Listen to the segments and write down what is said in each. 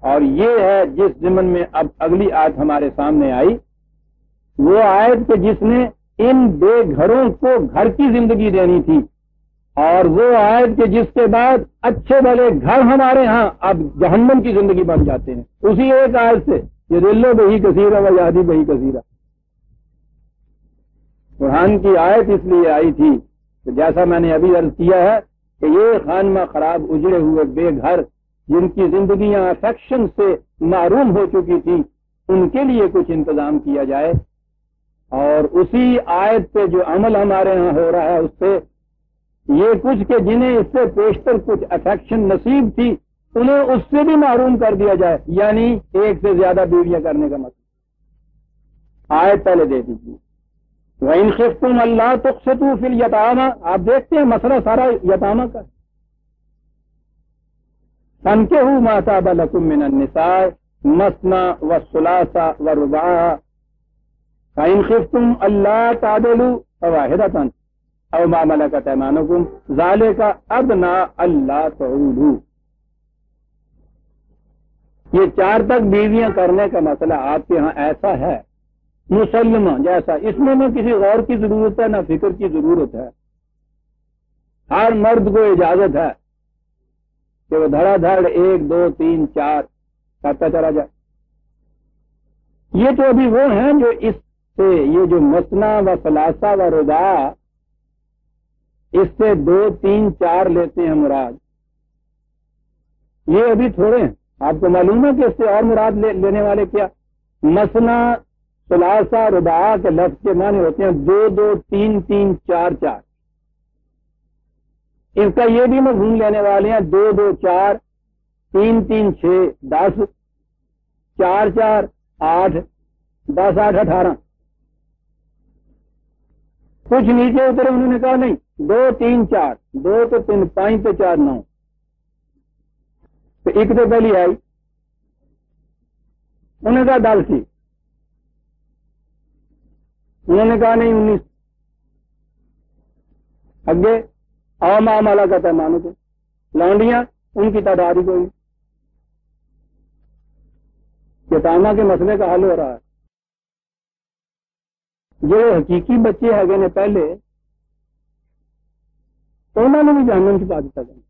اور یہ ہے جس ضمن میں اب اگلی آیت ہمارے سامنے آئی، وہ آیت کہ جس نے ان بے گھروں کو گھر کی زندگی دینی تھی، اور وہ آیت کہ جس کے بعد اچھے بھلے گھر ہمارے ہاں اب جہنم کی زندگی بن جاتے ہیں اسی ایک آیت سے، یہ دلو بہی کثیرہ و یادی بہی کثیرہ۔ قرآن کی آیت اس لیے آئی تھی کہ جیسا میں نے ابھی عرض کیا ہے کہ یہ خانمہ خراب اجڑے ہوئے بے گھر جن کی زندگیاں افیکشن سے محروم ہو چکی تھی، ان کے لیے کچھ انتظام کیا جائے، اور اسی آیت پہ جو عمل ہمارے ہاں ہو رہا ہے اس سے یہ کچھ کہ جنہیں اس سے پیشتر کچھ افیکشن نصیب تھی انہیں اس سے بھی محروم کر دیا جائے، یعنی ایک سے زیادہ بیویاں کرنے کا مطلب۔ آیت پہلے دے دیجیے، وَإِنْ خِفْتُمْ أَلَّا تُقْسِطُوا فِي الْيَتَامَىٰ، آپ دیکھتے ہیں مسئلہ سارا یتامہ کا۔ فَانكِحُوا مَا طَابَ لَكُم مِّنَ النِّسَاءِ مَثْنَىٰ وَالثُّلَاثَ وَالرُّبَاعَ فَإِنْ خِفْتُمْ أَلَّا تَعْدِلُوا فَوَاحِدَةً أَوْ مَا مَلَكَتْ أَيْمَانُكُمْ ذَٰلِكَ أَدْنَىٰ أَلَّا تَعُولُوا۔ یہ 4 تک بیویاں کرنے کا مسئلہ آپ کے ہاں ایسا ہے مسلمہ جیسا، اس میں نہ کسی غور کی ضرورت ہے نہ فکر کی ضرورت ہے، ہر مرد کو اجازت ہے کہ وہ دھڑا دھڑ 1 2 3 4 کرتا چلا جائے۔ یہ تو ابھی وہ ہیں جو اس سے یہ جو مثنیٰ و ثلاثہ و رباع اس سے 2 3 4 لیتے ہیں مراد، یہ ابھی تھوڑے ہیں۔ آپ کو معلوم ہے کہ اس سے اور مراد لینے والے کیا؟ مثنیٰ ثلاثہ رباع کے لفظ کے معنی ہوتے ہیں 2 2 3 3 4 4۔ اس کا یہ بھی مفہوم لینے والے ہیں 2 2 4 3 3 6 10 4 4 8 10 8 18۔ کچھ نیچے اترے انہوں نے کہا نہیں 2 3 4 2 تو 3 5 تو 4 9، تو ایک تو پہلی آئی، انہوں نے کہا 10 تھی، انہوں نے کہا نہیں 19۔ اگے او ما ملکت ایمانکم، لونڈیاں ان کی تعداد ہی کوئی۔ یتامہ کے مسئلے کا حل ہو رہا ہے۔ جو حقیقی بچے ہے نے پہلے انہوں نے بھی جہنم چھپا دیتا گیا۔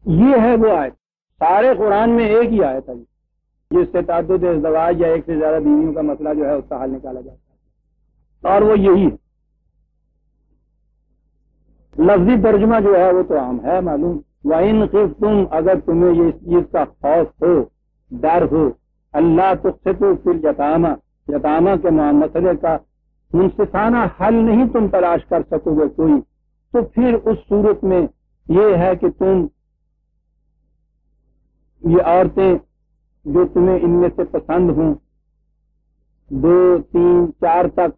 یہ ہے وہ آیت، سارے قرآن میں ایک ہی آیت ہے جس سے تعدد ازدواج یا ایک سے زیادہ بیویوں کا مسئلہ جو ہے اس کا حل نکالا جاتا ہے، اور وہ یہی ہے۔ لفظی ترجمہ جو ہے وہ تو عام ہے معلوم، وَإِنْ خِفْتُمْ، اگر تمہیں یہ چیز کا خوف ہو، ڈر ہو، اللہ تقسطوا فی الیتامى، یتامہ کے مسئلے کا منصفانہ حل نہیں تم تلاش کر سکو گے کوئی، تو پھر اس صورت میں یہ ہے کہ تم یہ عورتیں جو تمہیں ان میں سے پسند ہوں 2 3 4 تک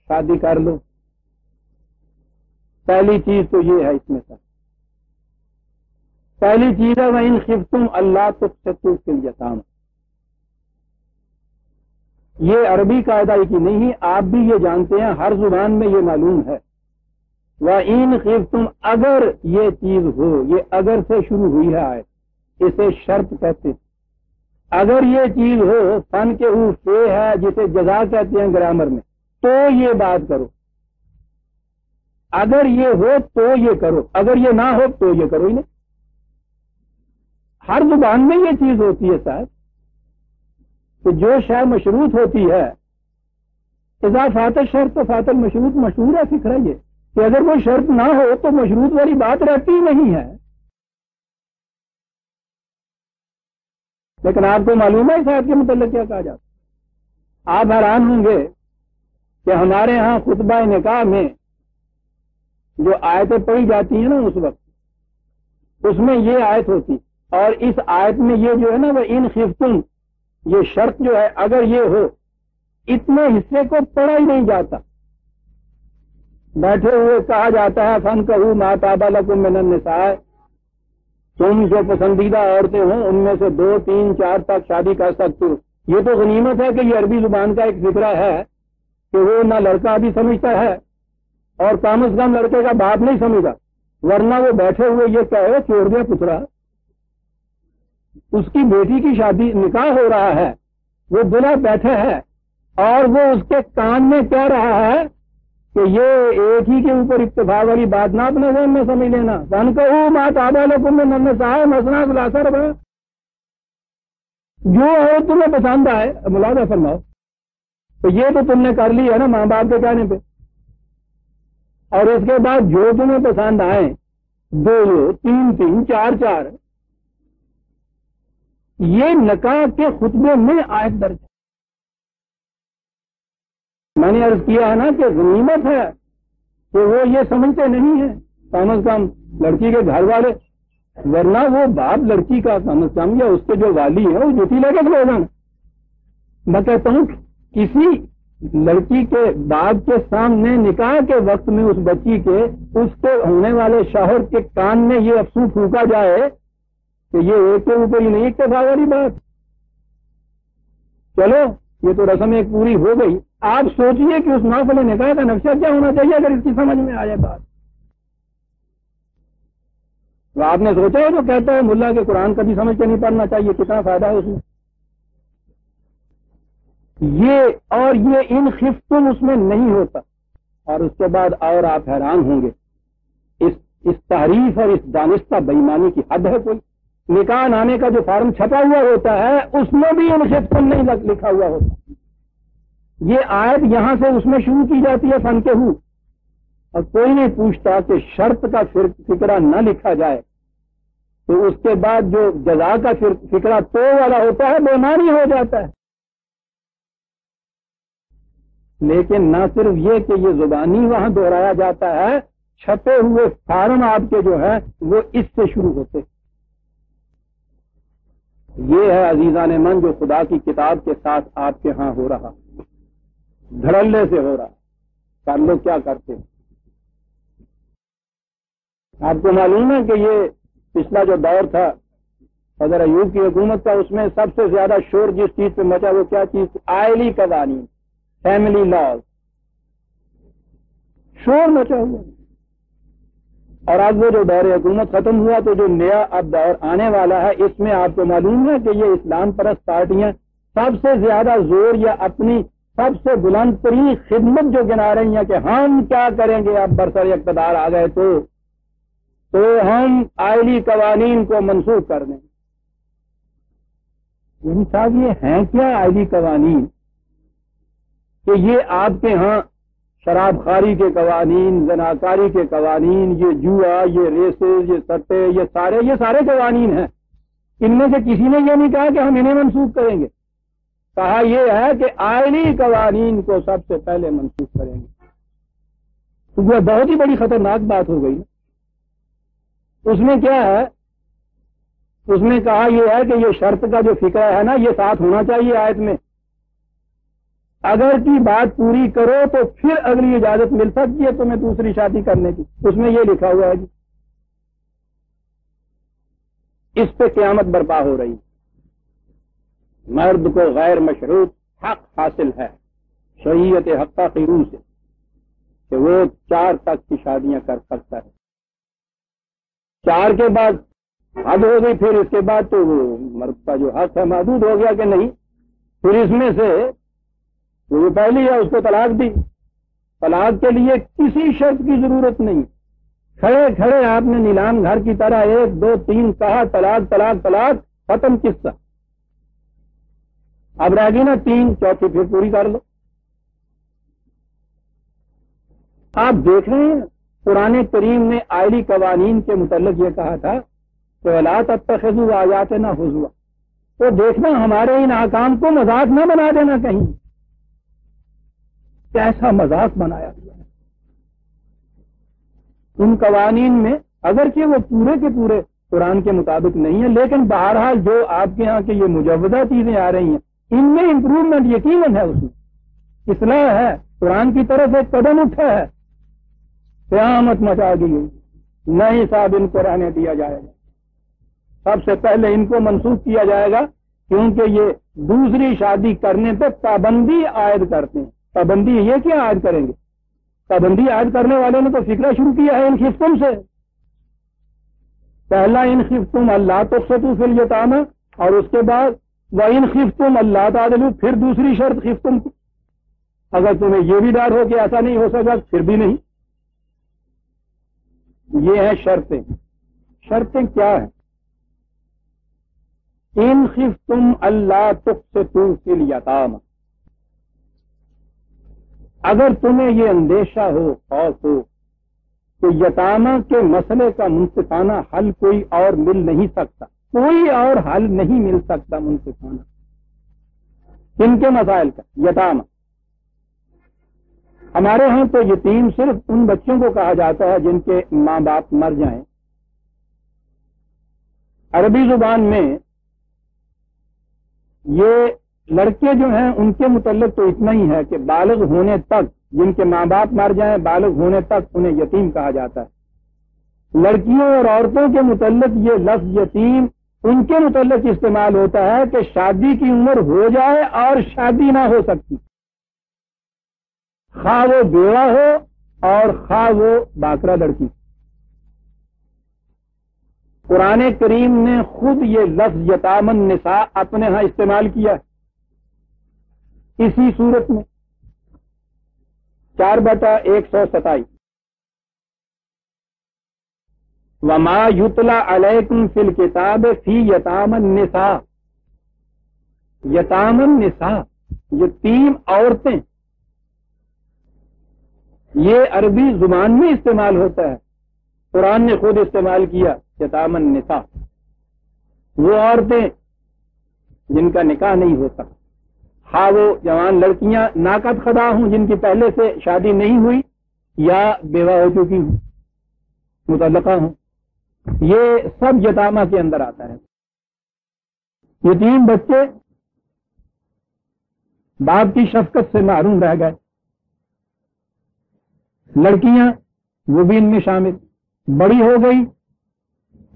شادی کر لو۔ پہلی چیز تو یہ ہے، اس میں سے پہلی چیز ہے وَإِنْ خِفْتُمْ أَلَّا تُقْسِطُوا فِي الْيَتَامَى۔ یہ عربی قاعدہ کی نہیں ہے، آپ بھی یہ جانتے ہیں، ہر زبان میں یہ معلوم ہے۔ وَإِنْ خِفْتُمْ، اگر یہ چیز ہو، یہ اگر سے شروع ہوئی ہے آیت، اسے شرط کہتے ہیں۔ اگر یہ چیز ہو، فن کے فے ہے جسے جزا کہتے ہیں گرامر میں، تو یہ بات کرو۔ اگر یہ ہو تو یہ کرو، اگر یہ نہ ہو تو یہ کرو ہی نہیں۔ ہر زبان میں یہ چیز ہوتی ہے صاحب کہ جو شے مشروط ہوتی ہے، اذا فات الشرط تو فات المشروط، مشہور ہے فکرہ یہ کہ اگر وہ شرط نہ ہو تو مشروط والی بات رہتی ہی نہیں ہے۔ لیکن آپ کو معلوم ہے اس آیت کے متعلق کیا کہا جاتا ہے؟ آپ حیران ہوں گے کہ ہمارے ہاں خطبہ نکاح میں جو آیتیں پڑھی جاتی ہیں نا اس وقت، اس میں یہ آیت ہوتی، اور اس آیت میں یہ جو ہے نا وہ ان خفتم، یہ شرط جو ہے اگر یہ ہو، اتنے حصے کو پڑھا ہی نہیں جاتا، بیٹھے ہوئے کہا جاتا ہے فَانكِحُوا مَا طَابَ لَكُم مِّنَ النِّسَاءِ، تم جو پسندیدہ عورتیں ہوں ان میں سے 2 3 4 تک شادی کر سکتے ہو۔ یہ تو غنیمت ہے کہ یہ عربی زبان کا ایک فکرہ ہے کہ وہ نہ لڑکا بھی سمجھتا ہے اور کم از کم لڑکے کا باپ نہیں سمجھتا، ورنہ وہ بیٹھے ہوئے یہ کہے چھوڑ دیا پترا اس کی بیٹی کی شادی نکاح ہو رہا ہے، وہ دلہا بیٹھا ہے اور وہ اس کے کان میں کہہ رہا ہے کہ یہ ایک ہی کے اوپر اکتفا والی بات نہ اپنے ذہن میں سمجھ لینا، سن کہوں ماں تابا لکم من النساء مثنی وثلاث ورباع، جو ہے تمہیں پسند آئے ملاحظہ فرماؤ، تو یہ تو تم نے کر لی ہے نا ماں باپ کے کہنے پہ، اور اس کے بعد جو تمہیں پسند آئے، دو تین تین چار چار، یہ نکاح کے خطبے میں آیت درج ہے۔ میں نے عرض کیا ہے نا کہ غنیمت ہے کہ وہ یہ سمجھتے نہیں ہیں کم از کم لڑکی کے گھر والے، ورنہ وہ باپ لڑکی کا کم از کم یا اس کے جو والی ہے وہ جوتی لے کے کھلو جانا۔ میں کہتا ہوں کسی لڑکی کے باپ کے سامنے نکاح کے وقت میں اس بچی کے اس کے ہونے والے شوہر کے کان میں یہ افسوس پھونکا جائے کہ یہ ایک کے اوپر ہی نہیں اکتفا والی بات، چلو یہ تو رسم ایک پوری ہو گئی، آپ سوچئے کہ اس محفل نکاح کا نقشہ کیا ہونا چاہیے اگر اس کی سمجھ میں آ جائے بات۔ تو آپ نے سوچا ہے جو کہتا ہے ملا کے قرآن کبھی سمجھ کے نہیں پڑھنا چاہیے، کتنا فائدہ ہے اس میں؟ یہ ان خفتم اس میں نہیں ہوتا، اور اس کے بعد اور آپ حیران ہوں گے، اس تحریف اور اس دانستہ بےایمانی کی حد ہے کوئی؟ نکاح نامے کا جو فارم چھپا ہوا ہوتا ہے اس میں بھی ان خفتم نہیں لکھا ہوا ہوتا، یہ آیت یہاں سے اس میں شروع کی جاتی ہے فن کے ہو، اور کوئی نہیں پوچھتا کہ شرط کا فقرہ نہ لکھا جائے تو اس کے بعد جو جزا کا فقرہ تو والا ہوتا ہے بےمانی ہو جاتا ہے۔ لیکن نہ صرف یہ کہ یہ زبانی وہاں دہرایا جاتا ہے، چھپے ہوئے فارم آپ کے جو ہے وہ اس سے شروع ہوتے۔ یہ ہے عزیزان من جو خدا کی کتاب کے ساتھ آپ کے ہاں ہو رہا، دھڑلے سے ہو رہا۔ کر لوگ کیا کرتے ہیں؟ آپ کو معلوم ہے کہ یہ پچھلا جو دور تھا صدر ایوب کی حکومت کا، اس میں سب سے زیادہ شور جس چیز پہ مچا وہ کیا چیز؟ آئلی قوانین، فیملی لاز، شور مچا ہوا۔ اور اب وہ جو دور حکومت ختم ہوا تو جو نیا اب دور آنے والا ہے، اس میں آپ کو معلوم ہے کہ یہ اسلام پرست پارٹیاں سب سے زیادہ زور یا اپنی سب سے بلند ترین خدمت جو گنا رہی ہیں کہ ہم کیا کریں گے اب برسر اقتدار آ گئے تو ہم آئلی قوانین کو منسوخ کر دیں۔ یعنی صاحب یہ ہیں کیا آئلی قوانین کہ یہ آپ کے ہاں شراب خواری کے قوانین، زناکاری کے قوانین، یہ جوا، یہ ریسز، یہ سٹے، یہ سارے قوانین ہیں، ان میں سے کسی نے یہ نہیں کہا کہ ہم انہیں منسوخ کریں گے، کہا یہ ہے کہ آئلی قوانین کو سب سے پہلے منسوخ کریں گے۔ تو وہ بہت ہی بڑی خطرناک بات ہو گئی نا۔ اس میں کیا ہے؟ اس میں کہا یہ ہے کہ یہ شرط کا جو فقرہ ہے نا یہ ساتھ ہونا چاہیے آیت میں، اگر کی بات پوری کرو تو پھر اگلی اجازت مل سکتی ہے تمہیں دوسری شادی کرنے کی، اس میں یہ لکھا ہوا ہے جی۔ اس پہ قیامت برپا ہو رہی، مرد کو غیر مشروط حق حاصل ہے شریعت حقہ کی روح سے کہ وہ 4 تک کی شادیاں کر سکتا ہے، 4 کے بعد حد ہو گئی، پھر اس کے بعد تو وہ مرد کا جو حق ہے محدود ہو گیا کہ نہیں، پھر اس میں سے وہ پہلی ہے اس کو طلاق دی، طلاق کے لیے کسی شرط کی ضرورت نہیں، کھڑے کھڑے آپ نے نیلام گھر کی طرح 1 2 3 کہا طلاق طلاق طلاق، ختم قصہ، اب رہ گئی نا 3، چوتھی پھر پوری کر لو۔ آپ دیکھ رہے ہیں قرآن کریم نے آئلی قوانین کے متعلق یہ کہا تھا کہ وَلَا تَتَّخِذُوا آیَاتِنَا ہُزُوًا، تو دیکھنا ہمارے ان احکام کو مذاق نہ بنا دینا کہیں، کیسا مذاق بنایا گیا ہے ان قوانین میں، اگرچہ وہ پورے کے پورے قرآن کے مطابق نہیں ہے، لیکن بہرحال جو آپ کے ہاں کے یہ مجوزہ چیزیں آ رہی ہیں ان میں امپروومنٹ یقیناً ہے، اس میں اصلاح ہے، قرآن کی طرف ایک قدم اٹھا ہے، قیامت مچا دی گئی، نہیں صاحب ان کو رہنے دیا جائے گا، سب سے پہلے ان کو منسوخ کیا جائے گا، کیونکہ یہ دوسری شادی کرنے پہ پابندی عائد کرتے ہیں۔ پابندی یہ کیا عائد کریں گے؟ پابندی عائد کرنے والوں نے تو فکرہ شروع کیا ہے ان خفتم سے، پہلا ان خفتم اللہ تقسطوا فی الیتامى، اور اس کے بعد وَإِنْ خِفْتُمْ أَلَّا تَعْدِلُوا، پھر دوسری شرط خفتم کی، اگر تمہیں یہ بھی ڈر ہو کہ ایسا نہیں ہو سکا پھر بھی نہیں. یہ ہیں شرطیں. شرطیں کیا ہیں؟ ان خفتم الا تقسطوا فی الیتامى، اگر تمہیں یہ اندیشہ ہو، خوف ہو کہ یتامہ کے مسئلے کا منصفانہ حل کوئی اور مل نہیں سکتا، کوئی اور حل نہیں مل سکتا منصفانہ. ان کے مسائل کا یتامہ، ہمارے ہاں تو یتیم صرف ان بچوں کو کہا جاتا ہے جن کے ماں باپ مر جائیں. عربی زبان میں یہ لڑکے جو ہیں ان کے متعلق تو اتنا ہی ہے کہ بالغ ہونے تک، جن کے ماں باپ مر جائیں بالغ ہونے تک انہیں یتیم کہا جاتا ہے. لڑکیوں اور عورتوں کے متعلق یہ لفظ یتیم ان کے متعلق استعمال ہوتا ہے کہ شادی کی عمر ہو جائے اور شادی نہ ہو سکتی، خواہ وہ بیوہ ہو اور خواہ وہ باکرہ لڑکی. قرآن کریم نے خود یہ لفظ یتام النساء اپنے ہاں استعمال کیا اسی صورت میں 4/127. وما یتلی علیکم فی الکتاب فی یتام النساء. یتام النساء، یتیم عورتیں، یہ عربی زبان میں استعمال ہوتا ہے. قرآن نے خود استعمال کیا یتام النساء، وہ عورتیں جن کا نکاح نہیں ہو سکتا، ہاں وہ جوان لڑکیاں ناقد خدا ہوں جن کی پہلے سے شادی نہیں ہوئی یا بیوہ ہو چکی ہوں، مطلقہ ہوں، یہ سب یتامہ کے اندر آتا ہے. یتیم بچے باپ کی شفقت سے محروم رہ گئے، لڑکیاں وہ بھی ان میں شامل، بڑی ہو گئی،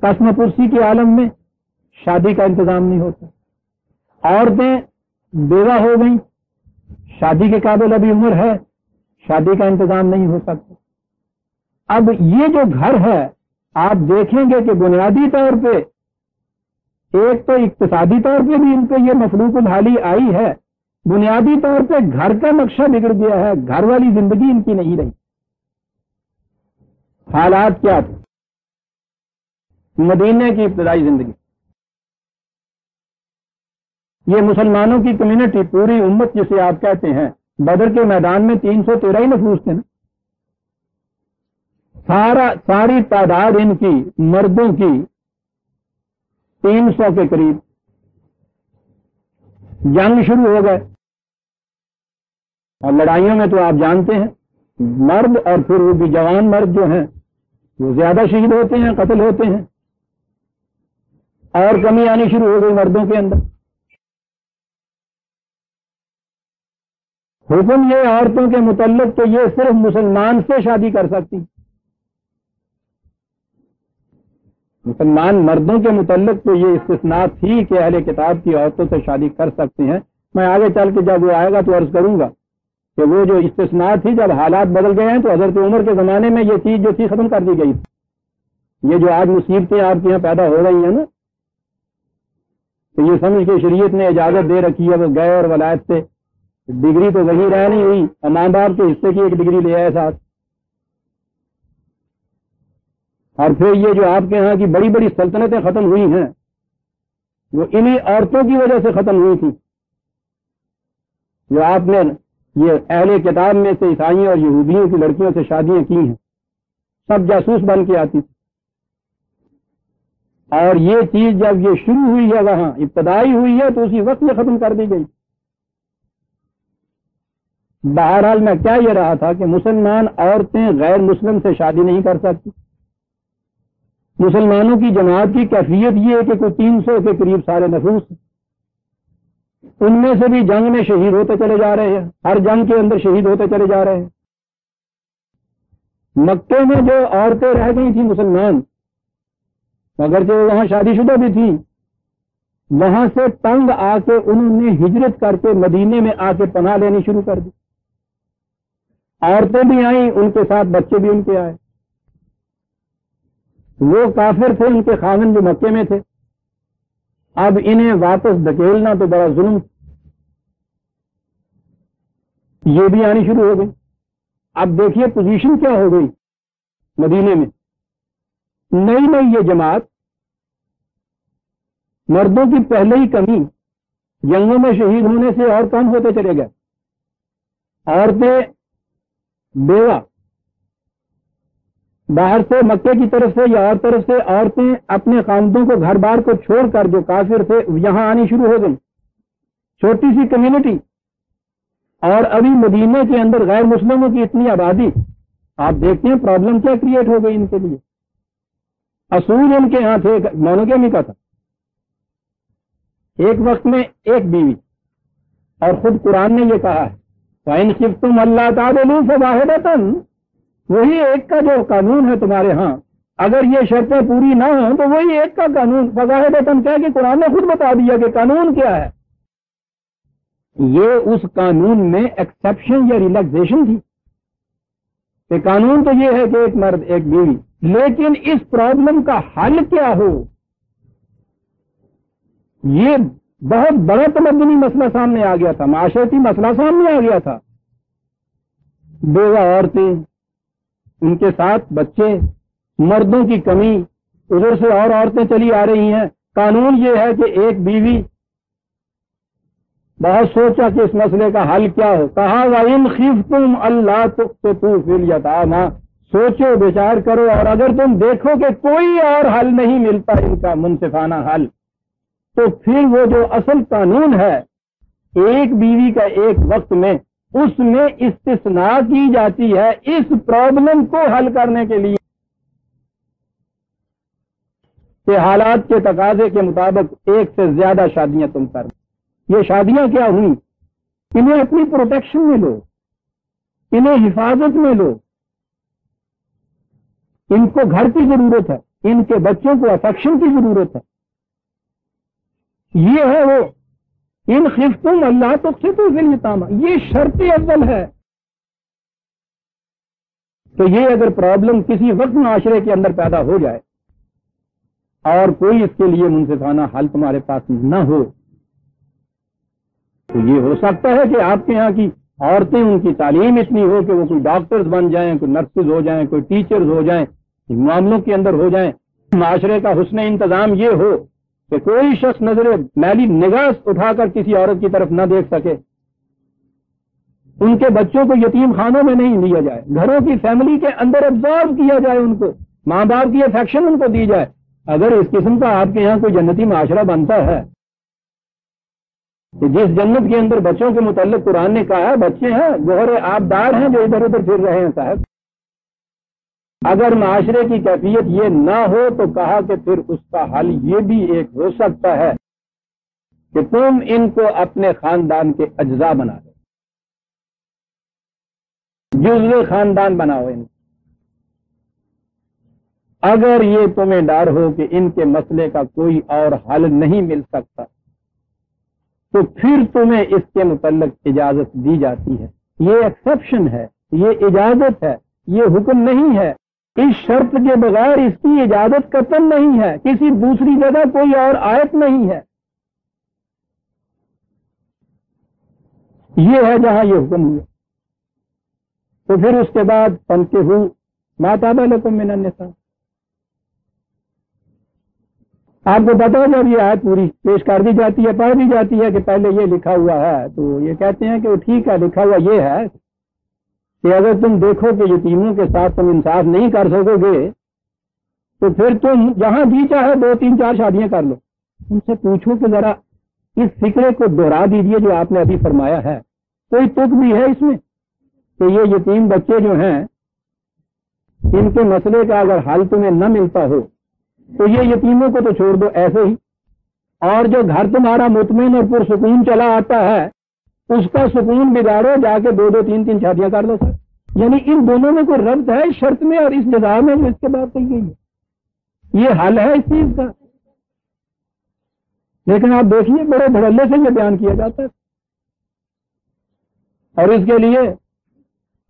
قسم پرسی کے عالم میں شادی کا انتظام نہیں ہوتا. عورتیں بیوہ ہو گئیں، شادی کے قابل ابھی عمر ہے، شادی کا انتظام نہیں ہو سکتا. اب یہ جو گھر ہے آپ دیکھیں گے کہ بنیادی طور پہ ایک تو اقتصادی طور پہ بھی ان پہ یہ مفلوق الحالی آئی ہے، بنیادی طور پہ گھر کا نقشہ بگڑ گیا ہے، گھر والی زندگی ان کی نہیں رہی. حالات کیا تھے مدینے کی ابتدائی زندگی؟ یہ مسلمانوں کی کمیونٹی، پوری امت جسے آپ کہتے ہیں، بدر کے میدان میں 313 ہی نفوس تھے نا. ساری تعداد ان کی مردوں کی 300 کے قریب. جنگ شروع ہو گئے اور لڑائیوں میں تو آپ جانتے ہیں مرد اور پھر وہ بھی جوان مرد جو ہیں وہ زیادہ شہید ہوتے ہیں، قتل ہوتے ہیں، اور کمی آنی شروع ہو گئی مردوں کے اندر. حکم یہ عورتوں کے متعلق تو یہ صرف مسلمان سے شادی کر سکتی، مسلمان مردوں کے متعلق تو یہ استثناء تھی کہ اہل کتاب کی عورتوں سے شادی کر سکتے ہیں. میں آگے چل کے جب وہ آئے گا تو عرض کروں گا کہ وہ جو استثناء تھی جب حالات بدل گئے ہیں تو حضرت عمر کے زمانے میں یہ چیز جو تھی ختم کر دی گئی. یہ جو آج مصیبتیں آپ کے یہاں پیدا ہو رہی ہیں نا، تو یہ سمجھ کے شریعت نے اجازت دے رکھی ہے وہ گئے اور ولایت سے ڈگری تو وہی رہ نہیں ہوئی، ماں باپ کے حصے کی ایک ڈگری لے آئے ساتھ. اور پھر یہ جو آپ کے ہاں کی بڑی بڑی سلطنتیں ختم ہوئی ہیں وہ انہی عورتوں کی وجہ سے ختم ہوئی تھی جو آپ نے یہ اہل کتاب میں سے عیسائیوں اور یہودیوں کی لڑکیوں سے شادیاں کی ہیں، سب جاسوس بن کے آتی تھی. اور یہ چیز جب یہ شروع ہوئی ہے وہاں ابتدائی ہوئی ہے تو اسی وقت یہ ختم کر دی گئی. بہرحال میں کیا یہ رہا تھا کہ مسلمان عورتیں غیر مسلم سے شادی نہیں کر سکتی. مسلمانوں کی جماعت کی کیفیت یہ ہے کہ کوئی 300 کے قریب سارے نفوس، ان میں سے بھی جنگ میں شہید ہوتے چلے جا رہے ہیں، ہر جنگ کے اندر شہید ہوتے چلے جا رہے ہیں. مکے میں جو عورتیں رہ گئی تھیں مسلمان، اگرچہ وہ وہاں شادی شدہ بھی تھی، وہاں سے تنگ آ کے انہوں نے ہجرت کر کے مدینے میں آ کے پناہ لینی شروع کر دی. عورتیں بھی آئیں، ان کے ساتھ بچے بھی ان کے آئے. وہ کافر تھے ان کے خاوند جو مکے میں تھے، اب انہیں واپس دھکیلنا تو بڑا ظلم، یہ بھی آنی شروع ہو گئی۔ اب دیکھیے پوزیشن کیا ہو گئی مدینے میں، نئی نئی یہ جماعت، مردوں کی پہلے ہی کمی، جنگوں میں شہید ہونے سے اور کم ہوتے چلے گئے، عورتیں بیوہ، باہر سے مکے کی طرف سے یا اور طرف سے عورتیں اپنے خاندوں کو گھر بار کو چھوڑ کر جو کافر تھے یہاں آنی شروع ہو گئی، چھوٹی سی کمیونٹی، اور ابھی مدینے کے اندر غیر مسلموں کی اتنی آبادی، آپ دیکھتے ہیں پرابلم کیا کریٹ ہو گئی ان کے لیے۔ اصول ان کے ہاں تھے مونوگیمی کا تھا، ایک وقت میں ایک بیوی، اور خود قرآن نے یہ کہا ہے فَإِنْ خِفْتُمْ أَلَّا تَعْدِلُوا فَوَاحِدَةً، وہی ایک کا جو قانون ہے تمہارے ہاں، اگر یہ شرطیں پوری نہ ہوں تو وہی ایک کا قانون، فَوَاحِدَةً کیا کہ قرآن نے خود بتا دیا کہ قانون کیا ہے۔ یہ اس قانون میں ایکسیپشن یا ریلیکسیشن تھی کہ قانون تو یہ ہے کہ ایک مرد ایک بیوی، لیکن اس پرابلم کا حل کیا ہو، یہ بہت بڑا تمدنی مسئلہ سامنے آ گیا تھا، معاشرتی مسئلہ سامنے آ گیا تھا۔ بیوہ عورتیں، ان کے ساتھ بچے، مردوں کی کمی، ادھر سے اور عورتیں چلی آ رہی ہیں، قانون یہ ہے کہ ایک بیوی۔ بہت سوچا کہ اس مسئلے کا حل کیا ہو، کہا وَإِنْ خِفْتُمْ أَلَّا تُقْسِطُوا فِي الْيَتَامَىٰ، سوچو بچار کرو، اور اگر تم دیکھو کہ کوئی اور حل نہیں ملتا ان کا منصفانہ حل، تو پھر وہ جو اصل قانون ہے ایک بیوی کا ایک وقت میں، اس میں استثناء کی جاتی ہے اس پرابلم کو حل کرنے کے لیے کہ حالات کے تقاضے کے مطابق ایک سے زیادہ شادیاں تم کر۔ یہ شادیاں کیا ہوئیں، انہیں اپنی پروٹیکشن میں لو، انہیں حفاظت میں لو، ان کو گھر کی ضرورت ہے، ان کے بچوں کو افیکشن کی ضرورت ہے، یہ ہے وہ ان خفتم اللہ تقسطوا فی الیتامى، یہ شرط اول ہے۔ تو یہ اگر پرابلم کسی وقت معاشرے کے اندر پیدا ہو جائے اور کوئی اس کے لیے منصفانہ حل تمہارے پاس نہ ہو، تو یہ ہو سکتا ہے کہ آپ کے یہاں کی عورتیں ان کی تعلیم اتنی ہو کہ وہ کوئی ڈاکٹرز بن جائیں، کوئی نرسز ہو جائیں، کوئی ٹیچرز ہو جائیں، معاملوں کے اندر ہو جائیں، معاشرے کا حسن انتظام یہ ہو کہ کوئی شخص نظر میلی نگاہ اٹھا کر کسی عورت کی طرف نہ دیکھ سکے، ان کے بچوں کو یتیم خانوں میں نہیں لیا جائے، گھروں کی فیملی کے اندر ابزارو کیا جائے، ان کو ماں باپ کی افیکشن ان کو دی جائے۔ اگر اس قسم کا آپ کے یہاں کوئی جنتی معاشرہ بنتا ہے کہ جس جنت کے اندر بچوں کے متعلق قرآن نے کہا ہے بچے ہیں گوہر آبدار ہیں جو ادھر ادھر پھر رہے ہیں صاحب، اگر معاشرے کی کیفیت یہ نہ ہو تو کہا کہ پھر اس کا حل یہ بھی ایک ہو سکتا ہے کہ تم ان کو اپنے خاندان کے اجزاء بنا دو، جزو خاندان بناؤ ان کو۔ اگر یہ تمہیں ڈر ہو کہ ان کے مسئلے کا کوئی اور حل نہیں مل سکتا تو پھر تمہیں اس کے متعلق اجازت دی جاتی ہے، یہ ایکسیپشن ہے، یہ اجازت ہے، یہ حکم نہیں ہے، اس شرط کے بغیر اس کی اجازت قطعاً نہیں ہے، کسی دوسری جگہ کوئی اور آیت نہیں ہے، یہ ہے جہاں یہ حکم ہوا۔ تو پھر اس کے بعد فانکحوا ما طاب لکم من النساء، آپ کو پتا ہے جب یہ آیت پوری پیش کر دی جاتی ہے، پڑھ دی جاتی ہے کہ پہلے یہ لکھا ہوا ہے، تو یہ کہتے ہیں کہ وہ ٹھیک ہے، لکھا ہوا یہ ہے کہ اگر تم دیکھو کہ یتیموں کے ساتھ تم انصاف نہیں کر سکو گے تو پھر تم جہاں جی چاہے 2 3 4 شادیاں کر لو۔ ان سے پوچھو کہ ذرا اس فکرے کو دوہرا دیجئے جو آپ نے ابھی فرمایا ہے، کوئی تک بھی ہے اس میں کہ یہ یتیم بچے جو ہیں ان کے مسئلے کا اگر حل تمہیں نہ ملتا ہو تو یہ یتیموں کو تو چھوڑ دو ایسے ہی، اور جو گھر تمہارا مطمئن اور پرسکون چلا آتا ہے اس کا سکون بگاڑو، جا کے 2 2 3 3 شادیاں کر لو سر۔ یعنی ان دونوں میں کوئی ربط ہے اس شرط میں اور اس جزا میں جو اس کے بعد کہی گئی ہے، یہ حل ہے اس چیز کا؟ لیکن آپ دیکھیے بڑے دھڑلے سے یہ بیان کیا جاتا ہے، اور اس کے لیے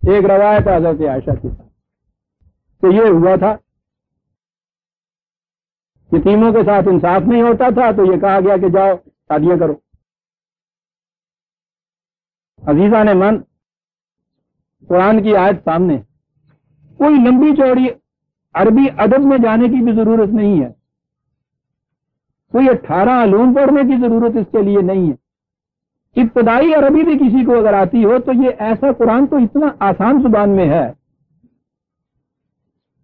ایک روایت حضرت عائشہ کی تھا کہ یہ ہوا تھا یتیموں کے ساتھ انصاف نہیں ہوتا تھا تو یہ کہا گیا کہ جاؤ شادیاں کرو۔ عزیزان من، قرآن کی آیت سامنے، کوئی لمبی چوڑی عربی ادب میں جانے کی بھی ضرورت نہیں ہے، کوئی 18 علوم پڑھنے کی ضرورت اس کے لیے نہیں ہے۔ ابتدائی عربی بھی کسی کو اگر آتی ہو تو یہ ایسا قرآن تو اتنا آسان زبان میں ہے،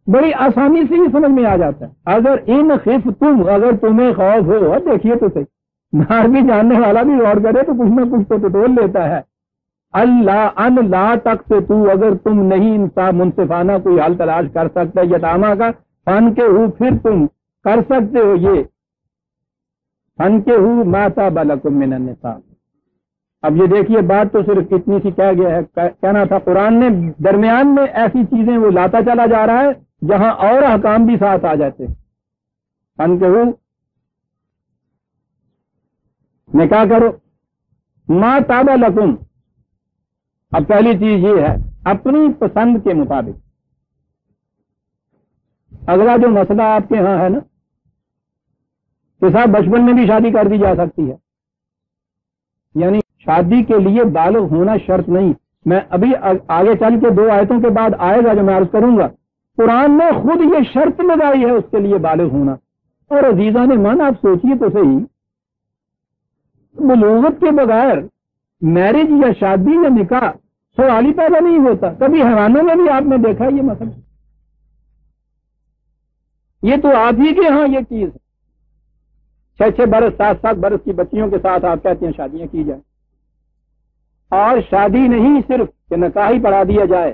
بڑی آسانی سے ہی سمجھ میں آ جاتا ہے۔ اگر ان خفتم، اگر تمہیں خوف ہو، دیکھیے تو صحیح، عربی جاننے والا بھی غور کرے تو کچھ نہ کچھ تو ٹٹول لیتا ہے۔ اللہ ان لا تقسطو، اگر تم نہیں انصاف منصفانہ کوئی حل تلاش کر سکتے یتامہ کا، فن کے ہو، پھر تم کر سکتے ہو یہ فن کے ہو ما طاب لکم من النساء۔ اب یہ دیکھیے بات تو صرف اتنی سی کہہ گیا ہے، کہنا تھا قرآن نے درمیان میں ایسی چیزیں وہ لاتا چلا جا رہا ہے جہاں اور احکام بھی ساتھ آ جاتے ہیں۔ فن کے ہو، نکاح کرو، ما طاب لکم۔ اب پہلی چیز یہ ہے اپنی پسند کے مطابق۔ اگلا جو مسئلہ آپ کے ہاں ہے نا کہ صاحب بچپن میں بھی شادی کر دی جا سکتی ہے، یعنی شادی کے لیے بالغ ہونا شرط نہیں۔ میں ابھی آگے چل کے 2 آیتوں کے بعد آئے گا جو میں عرض کروں گا، قرآن نے خود یہ شرط لگائی ہے اس کے لیے بالغ ہونا۔ اور عزیزان من، آپ سوچئے تو صحیح، بلوغت کے بغیر میرج یا شادی یا نکاح سوال ہی پیدا نہیں ہوتا۔ کبھی حیوانوں میں بھی آپ نے دیکھا یہ مسئلہ، یہ تو آپ ہی کے ہاں یہ چیز ہے۔ 6 برس 7 برس کی بچیوں کے ساتھ آپ کہتے ہیں شادیاں کی جائیں، اور شادی نہیں صرف کہ نکاح ہی پڑھا دیا جائے،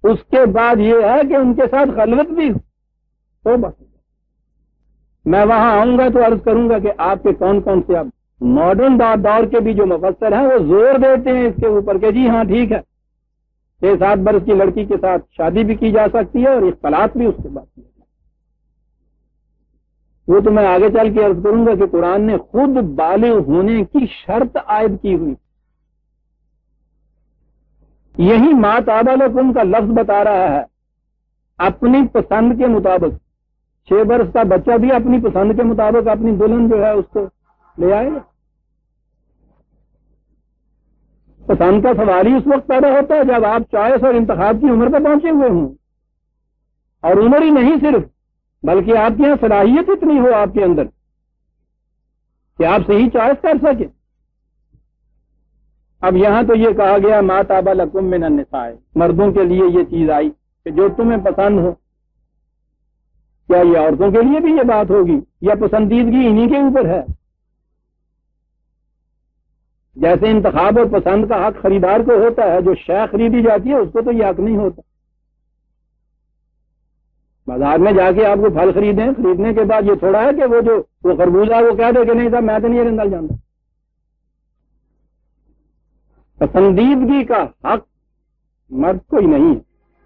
اس کے بعد یہ ہے کہ ان کے ساتھ خلوت بھی ہو۔ تو بس میں وہاں آؤں گا تو عرض کروں گا کہ آپ کے کون کون سے اب ماڈرن دور کے بھی جو مفسر ہیں وہ زور دیتے ہیں اس کے اوپر کہ جی ہاں ٹھیک ہے، 6-7 برس کی لڑکی کے ساتھ شادی بھی کی جا سکتی ہے اور اختلاط بھی اس کے بعد کیا جائے۔ وہ تو میں آگے چل کے عرض کروں گا کہ قرآن نے خود بالغ ہونے کی شرط عائد کی ہوئی۔ یہی ما طاب لکم کا لفظ بتا رہا ہے، اپنی پسند کے مطابق۔ 6 برس کا بچہ بھی اپنی پسند کے مطابق اپنی دلہن جو ہے اس کو لے آئے گا۔ پسند کا سوال ہی اس وقت پیدا ہوتا ہے جب آپ چوائس اور انتخاب کی عمر پہ پہنچے ہوئے ہوں، اور عمر ہی نہیں صرف، بلکہ آپ کے یہاں صلاحیت اتنی ہو آپ کے اندر کہ آپ صحیح چوائس کر سکیں۔ اب یہاں تو یہ کہا گیا ما طاب لکم من النساء، مردوں کے لیے یہ چیز آئی کہ جو تمہیں پسند ہو۔ کیا یہ عورتوں کے لیے بھی یہ بات ہوگی یا پسندیدگی انہی کے اوپر ہے؟ جیسے انتخاب اور پسند کا حق خریدار کو ہوتا ہے، جو شے خریدی جاتی ہے اس کو تو یہ حق نہیں ہوتا۔ بازار میں جا کے آپ کو پھل خریدنے کے بعد یہ تھوڑا ہے کہ وہ خربوزہ وہ کہہ دے کہ نہیں صاحب میں تو نہیں یہ رندل جانتا۔ پسندیدگی کا حق مرد کو ہی نہیں ہے۔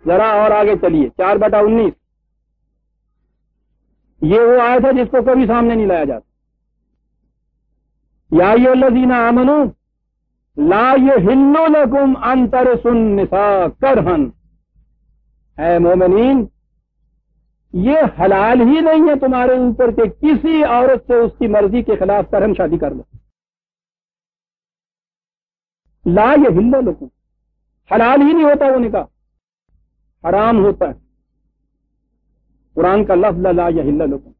ذرا اور آگے چلیے 4/19، یہ وہ آیت ہے جس کو کبھی سامنے نہیں لایا جاتا۔ یا ایھا الذین آمنوا لا یحل لکم ان ترثوا النساء کرہا، اے مومنین یہ حلال ہی نہیں ہے تمہارے اوپر کہ کسی عورت سے اس کی مرضی کے خلاف کرہن شادی کر لو۔ لا یحل لکم، حلال ہی نہیں ہوتا وہ نکاح، حرام ہوتا ہے۔ قرآن کا لفظ لا یحل لکم،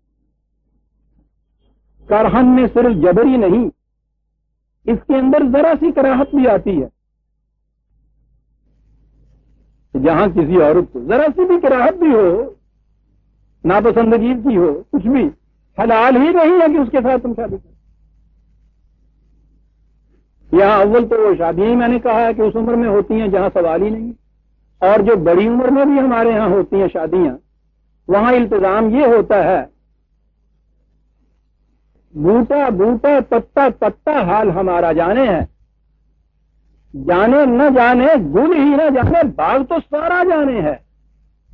کرہن میں صرف جبر ہی نہیں، اس کے اندر ذرا سی کراہت بھی آتی ہے۔ جہاں کسی عورت کو ذرا سی بھی کراہت بھی ہو، ناپسندگی کی ہو، کچھ بھی، حلال ہی نہیں ہے کہ اس کے ساتھ تم شادی کرو۔ یہاں اول تو وہ شادیاں ہی میں نے کہا ہے کہ اس عمر میں ہوتی ہیں جہاں سوال ہی نہیں، اور جو بڑی عمر میں بھی ہمارے ہاں ہوتی ہیں شادیاں، وہاں التزام یہ ہوتا ہے بوٹا بوٹا پتا پتا حال ہمارا جانے ہے، جانے نہ جانے، گل ہی نہ جانے، باغ تو سارا جانے ہے۔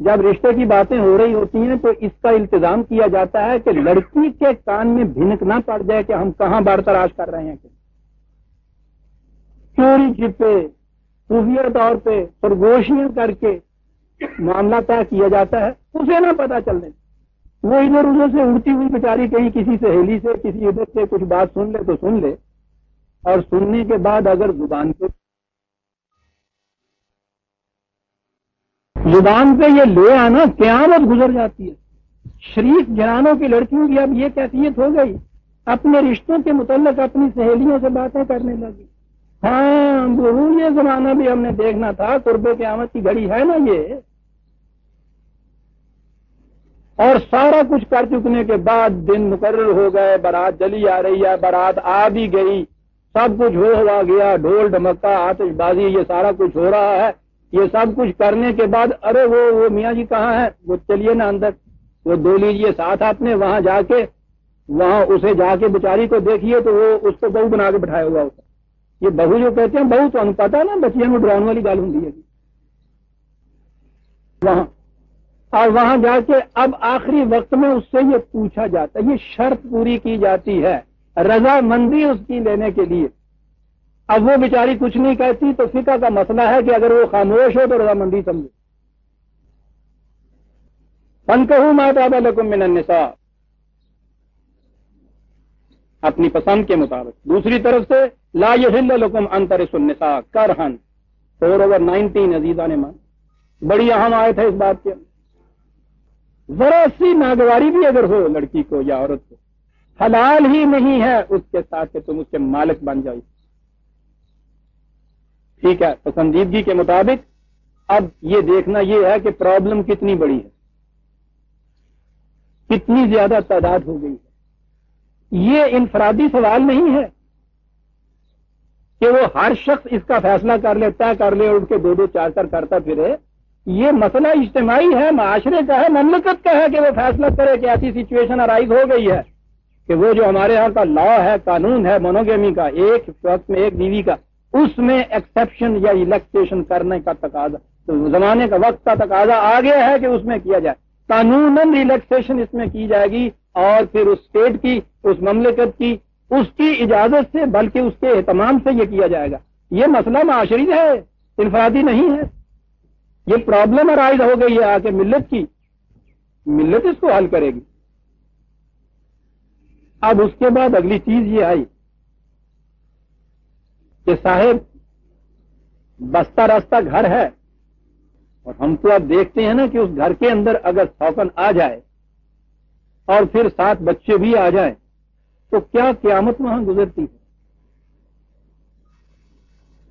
جب رشتے کی باتیں ہو رہی ہوتی ہیں تو اس کا التزام کیا جاتا ہے کہ لڑکی کے کان میں بھنک نہ پڑ جائے کہ ہم کہاں بار تلاش کر رہے ہیں۔ چوری چھپے خفیہ طور پہ سرگوشیاں کر کے معاملہ طے کیا جاتا ہے، اسے نہ پتہ چلنے۔ وہ ادھر ادھر سے اڑتی ہوئی بیچاری کہیں کسی سہیلی سے کسی ادھر سے کچھ بات سن لے تو سن لے، اور سننے کے بعد اگر زبان پہ یہ لے آنا قیامت گزر جاتی ہے۔ شریف گھرانوں کی لڑکیوں کی اب یہ کیفیت ہو گئی، اپنے رشتوں کے متعلق اپنی سہیلیوں سے باتیں کرنے لگی۔ ہاں بہو یہ زمانہ بھی ہم نے دیکھنا تھا، قرب قیامت کی گھڑی ہے نا یہ۔ اور سارا کچھ کر چکنے کے بعد دن مقرر ہو گئے، بارات چلی آ رہی ہے، بارات آ بھی گئی، سب کچھ ہوا گیا، ڈھول ڈھمکا آتش بازی یہ سارا کچھ ہو رہا ہے۔ یہ سب کچھ کرنے کے بعد ارے وہ میاں جی کہاں ہے؟ وہ چلیے نا اندر، وہ دو لیجیے ساتھ آپ نے، وہاں جا کے وہاں اسے جا کے بیچاری کو دیکھیے تو وہ اس کو بہو بنا کے بٹھایا ہوا ہوتا۔ یہ بہو جو کہتے ہیں بہو تو ہم پتا نا بچیاں میں ڈراؤن والی گال ہوں گی وہاں، اور وہاں جا کے اب آخری وقت میں اس سے یہ پوچھا جاتا ہے، یہ شرط پوری کی جاتی ہے رضامندی اس کی لینے کے لیے۔ اب وہ بیچاری کچھ نہیں کہتی تو فقہ کا مسئلہ ہے کہ اگر وہ خاموش ہو تو رضامندی سمجھے۔ فانکحوا ما طاب لکم من النساء، اپنی پسند کے مطابق۔ دوسری طرف سے لا یحل لکم ان ترثوا النساء کرہا، 4/19 عزیزان مان، بڑی اہم آیت ہے اس بات کے۔ ذرا سی ناگواری بھی اگر ہو لڑکی کو یا عورت کو، حلال ہی نہیں ہے اس کے ساتھ کہ تم اس کے مالک بن جاؤ۔ ٹھیک ہے، پسندیدگی کے مطابق۔ اب یہ دیکھنا یہ ہے کہ پرابلم کتنی بڑی ہے، کتنی زیادہ تعداد ہو گئی ہے۔ یہ انفرادی سوال نہیں ہے کہ وہ ہر شخص اس کا فیصلہ کر لے، طے کر لے اور اٹھ کے 2 4 کرتا پھرے۔ یہ مسئلہ اجتماعی ہے، معاشرے کا ہے، مملکت کا ہے کہ وہ فیصلہ کرے کہ ایسی سچویشن ارائز ہو گئی ہے کہ وہ جو ہمارے ہاں کا لا ہے، قانون ہے مونوگیمی کا، ایک وقت میں ایک بیوی کا، اس میں ایکسیپشن یا ریلیکسیشن کرنے کا تقاضا، زمانے کا وقت کا تقاضا آ گیا ہے کہ اس میں کیا جائے، قانوناً ریلیکسیشن اس میں کی جائے گی، اور پھر اس اسٹیٹ کی، اس مملکت کی، اس کی اجازت سے، بلکہ اس کے اہتمام سے یہ کیا جائے گا۔ یہ مسئلہ معاشری ہے، انفرادی نہیں ہے۔ یہ پرابلم ارائز ہو گئی ہے آ کے ملت کی، ملت اس کو حل کرے گی۔ اب اس کے بعد اگلی چیز یہ آئی کہ صاحب بستہ راستہ گھر ہے، اور ہم تو اب دیکھتے ہیں نا کہ اس گھر کے اندر اگر سوکن آ جائے اور پھر 7 بچے بھی آ جائیں تو کیا قیامت وہاں گزرتی ہے۔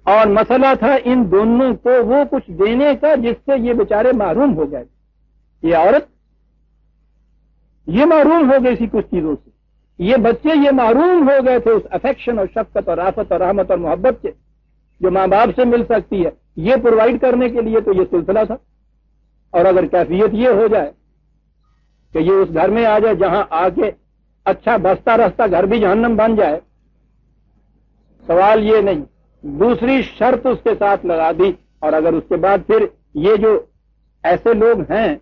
اور مسئلہ تھا ان دونوں کو وہ کچھ دینے کا جس سے یہ بیچارے محروم ہو گئے، یہ عورت یہ محروم ہو گئی تھی کچھ چیزوں سے، یہ بچے یہ محروم ہو گئے تھے اس افیکشن اور شفقت اور رافت اور رحمت اور محبت سے جو ماں باپ سے مل سکتی ہے، یہ پرووائڈ کرنے کے لیے تو یہ سلسلہ تھا۔ اور اگر کیفیت یہ ہو جائے کہ یہ اس گھر میں آ جائے جہاں آ کے اچھا بستہ رستہ گھر بھی جہنم بن جائے، سوال یہ نہیں، دوسری شرط اس کے ساتھ لگا دی۔ اور اگر اس کے بعد پھر یہ جو ایسے لوگ ہیں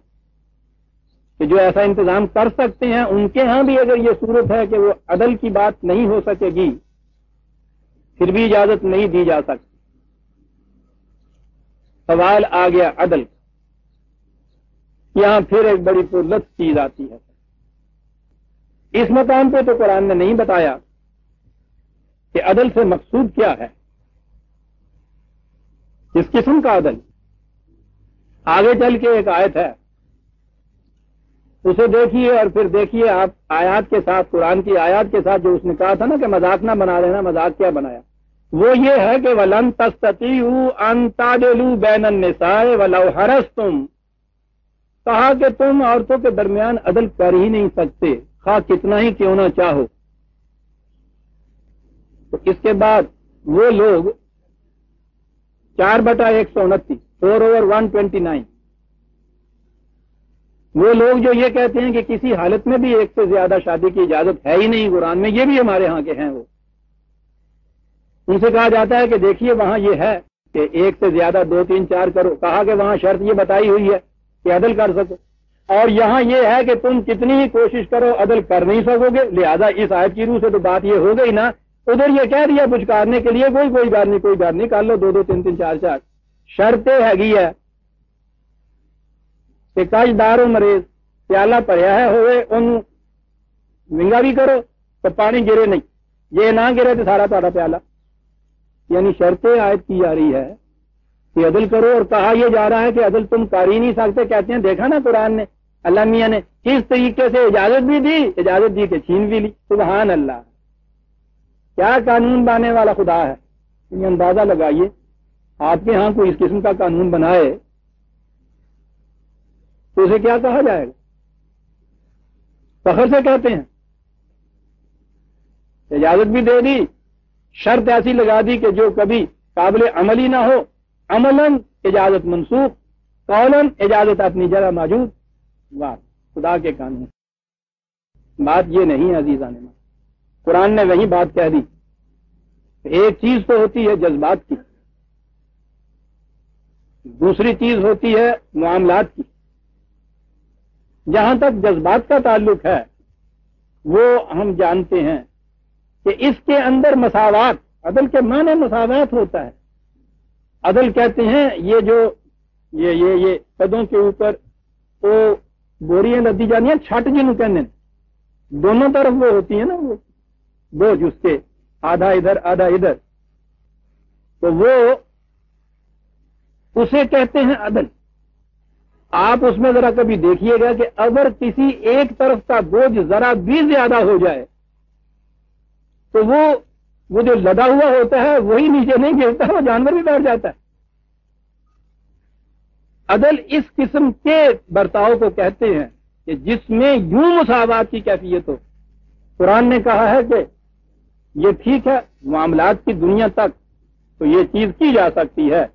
کہ جو ایسا انتظام کر سکتے ہیں، ان کے ہاں بھی اگر یہ صورت ہے کہ وہ عدل کی بات نہیں ہو سکے گی، پھر بھی اجازت نہیں دی جا سکتی۔ سوال آ گیا عدل، یہاں پھر ایک بڑی پرلطف چیز آتی ہے۔ اس مقام پہ تو قرآن نے نہیں بتایا کہ عدل سے مقصود کیا ہے، کس قسم کا عدل۔ آگے چل کے ایک آیت ہے، اسے دیکھیے اور پھر دیکھیے آپ آیات کے ساتھ، قرآن کی آیات کے ساتھ، جو اس نے کہا تھا نا کہ مذاق نہ بنا لینا، مذاق کیا بنایا، وہ یہ ہے کہ وَلَن تَسْتَطِيعُوا أَن تَعْدِلُوا بَيْنَ النِّسَاءِ وَلَوْ حَرَصْتُمْ، کہا کہ تم عورتوں کے درمیان عدل کر ہی نہیں سکتے خواہ کتنا ہی کیوں نہ چاہو۔ تو اس کے بعد وہ لوگ 4/129 4/129 وہ لوگ جو یہ کہتے ہیں کہ کسی حالت میں بھی ایک سے زیادہ شادی کی اجازت ہے ہی نہیں قرآن میں، یہ بھی ہمارے ہاں کے ہیں، وہ ان سے کہا جاتا ہے کہ دیکھیے وہاں یہ ہے کہ ایک سے زیادہ 2 3 4 کرو، کہا کہ وہاں شرط یہ بتائی ہوئی ہے کہ عدل کر سکو، اور یہاں یہ ہے کہ تم کتنی ہی کوشش کرو عدل کر نہیں سکو گے، لہذا اس آیت کی روح سے تو بات یہ ہو گئی نا، ادھر یہ کہہ دیا پچکارنے کے لیے کوئی بات نہیں، کوئی بات نہیں، کر لو 2 2 3 3 4 شرطیں ہے گی ہے کہ کاج دار و مریض پیالہ پڑیا ہے ہوئے ان ونگا بھی کرو تو پانی گرے نہیں، یہ نہ گرے تو سارا تھوڑا پیالہ. یعنی شرط عائد کی جا رہی ہے کہ عدل کرو، اور کہا یہ جا رہا ہے کہ عدل تم کر ہی نہیں سکتے. کہتے ہیں دیکھا نا قرآن نے، اللہ میاں نے کس طریقے سے اجازت بھی دی، اجازت دی کہ چھین بھی لی. سبحان اللہ، کیا قانون بانے والا خدا ہے. یہ اندازہ لگائیے آپ کے ہاں کوئی اس قسم کا قانون بنائے تو اسے کیا کہا جائے گا؟ فخر سے کہتے ہیں اجازت بھی دے دی، شرط ایسی لگا دی کہ جو کبھی قابل عمل ہی نہ ہو، عملاً اجازت منسوخ، قولاً اجازت اپنی جگہ موجود. واہ، خدا کے قانون. بات یہ نہیں عزیزان، قرآن نے وہی بات کہہ دی. ایک چیز تو ہوتی ہے جذبات کی، دوسری چیز ہوتی ہے معاملات کی. جہاں تک جذبات کا تعلق ہے وہ ہم جانتے ہیں کہ اس کے اندر مساوات، عدل کے معنی مساوات ہوتا ہے. عدل کہتے ہیں یہ جو یہ قدوں کے اوپر وہ بوریاں لدی جاتی ہیں، چھٹ جنوں کہنے دونوں طرف وہ ہوتی ہیں نا، وہ بوجھ اس کے آدھا ادھر آدھا ادھر، تو وہ اسے کہتے ہیں عدل. آپ اس میں ذرا کبھی دیکھیے گا کہ اگر کسی ایک طرف کا بوجھ ذرا بھی زیادہ ہو جائے تو وہ جو لدا ہوا ہوتا ہے وہی نیچے نہیں گرتا، وہ جانور بھی بیٹھ جاتا ہے. عدل اس قسم کے برتاؤ کو کہتے ہیں کہ جس میں یوں مساوات کی کیفیت ہو. قرآن نے کہا ہے کہ یہ ٹھیک ہے معاملات کی دنیا تک تو یہ چیز کی جا سکتی ہے،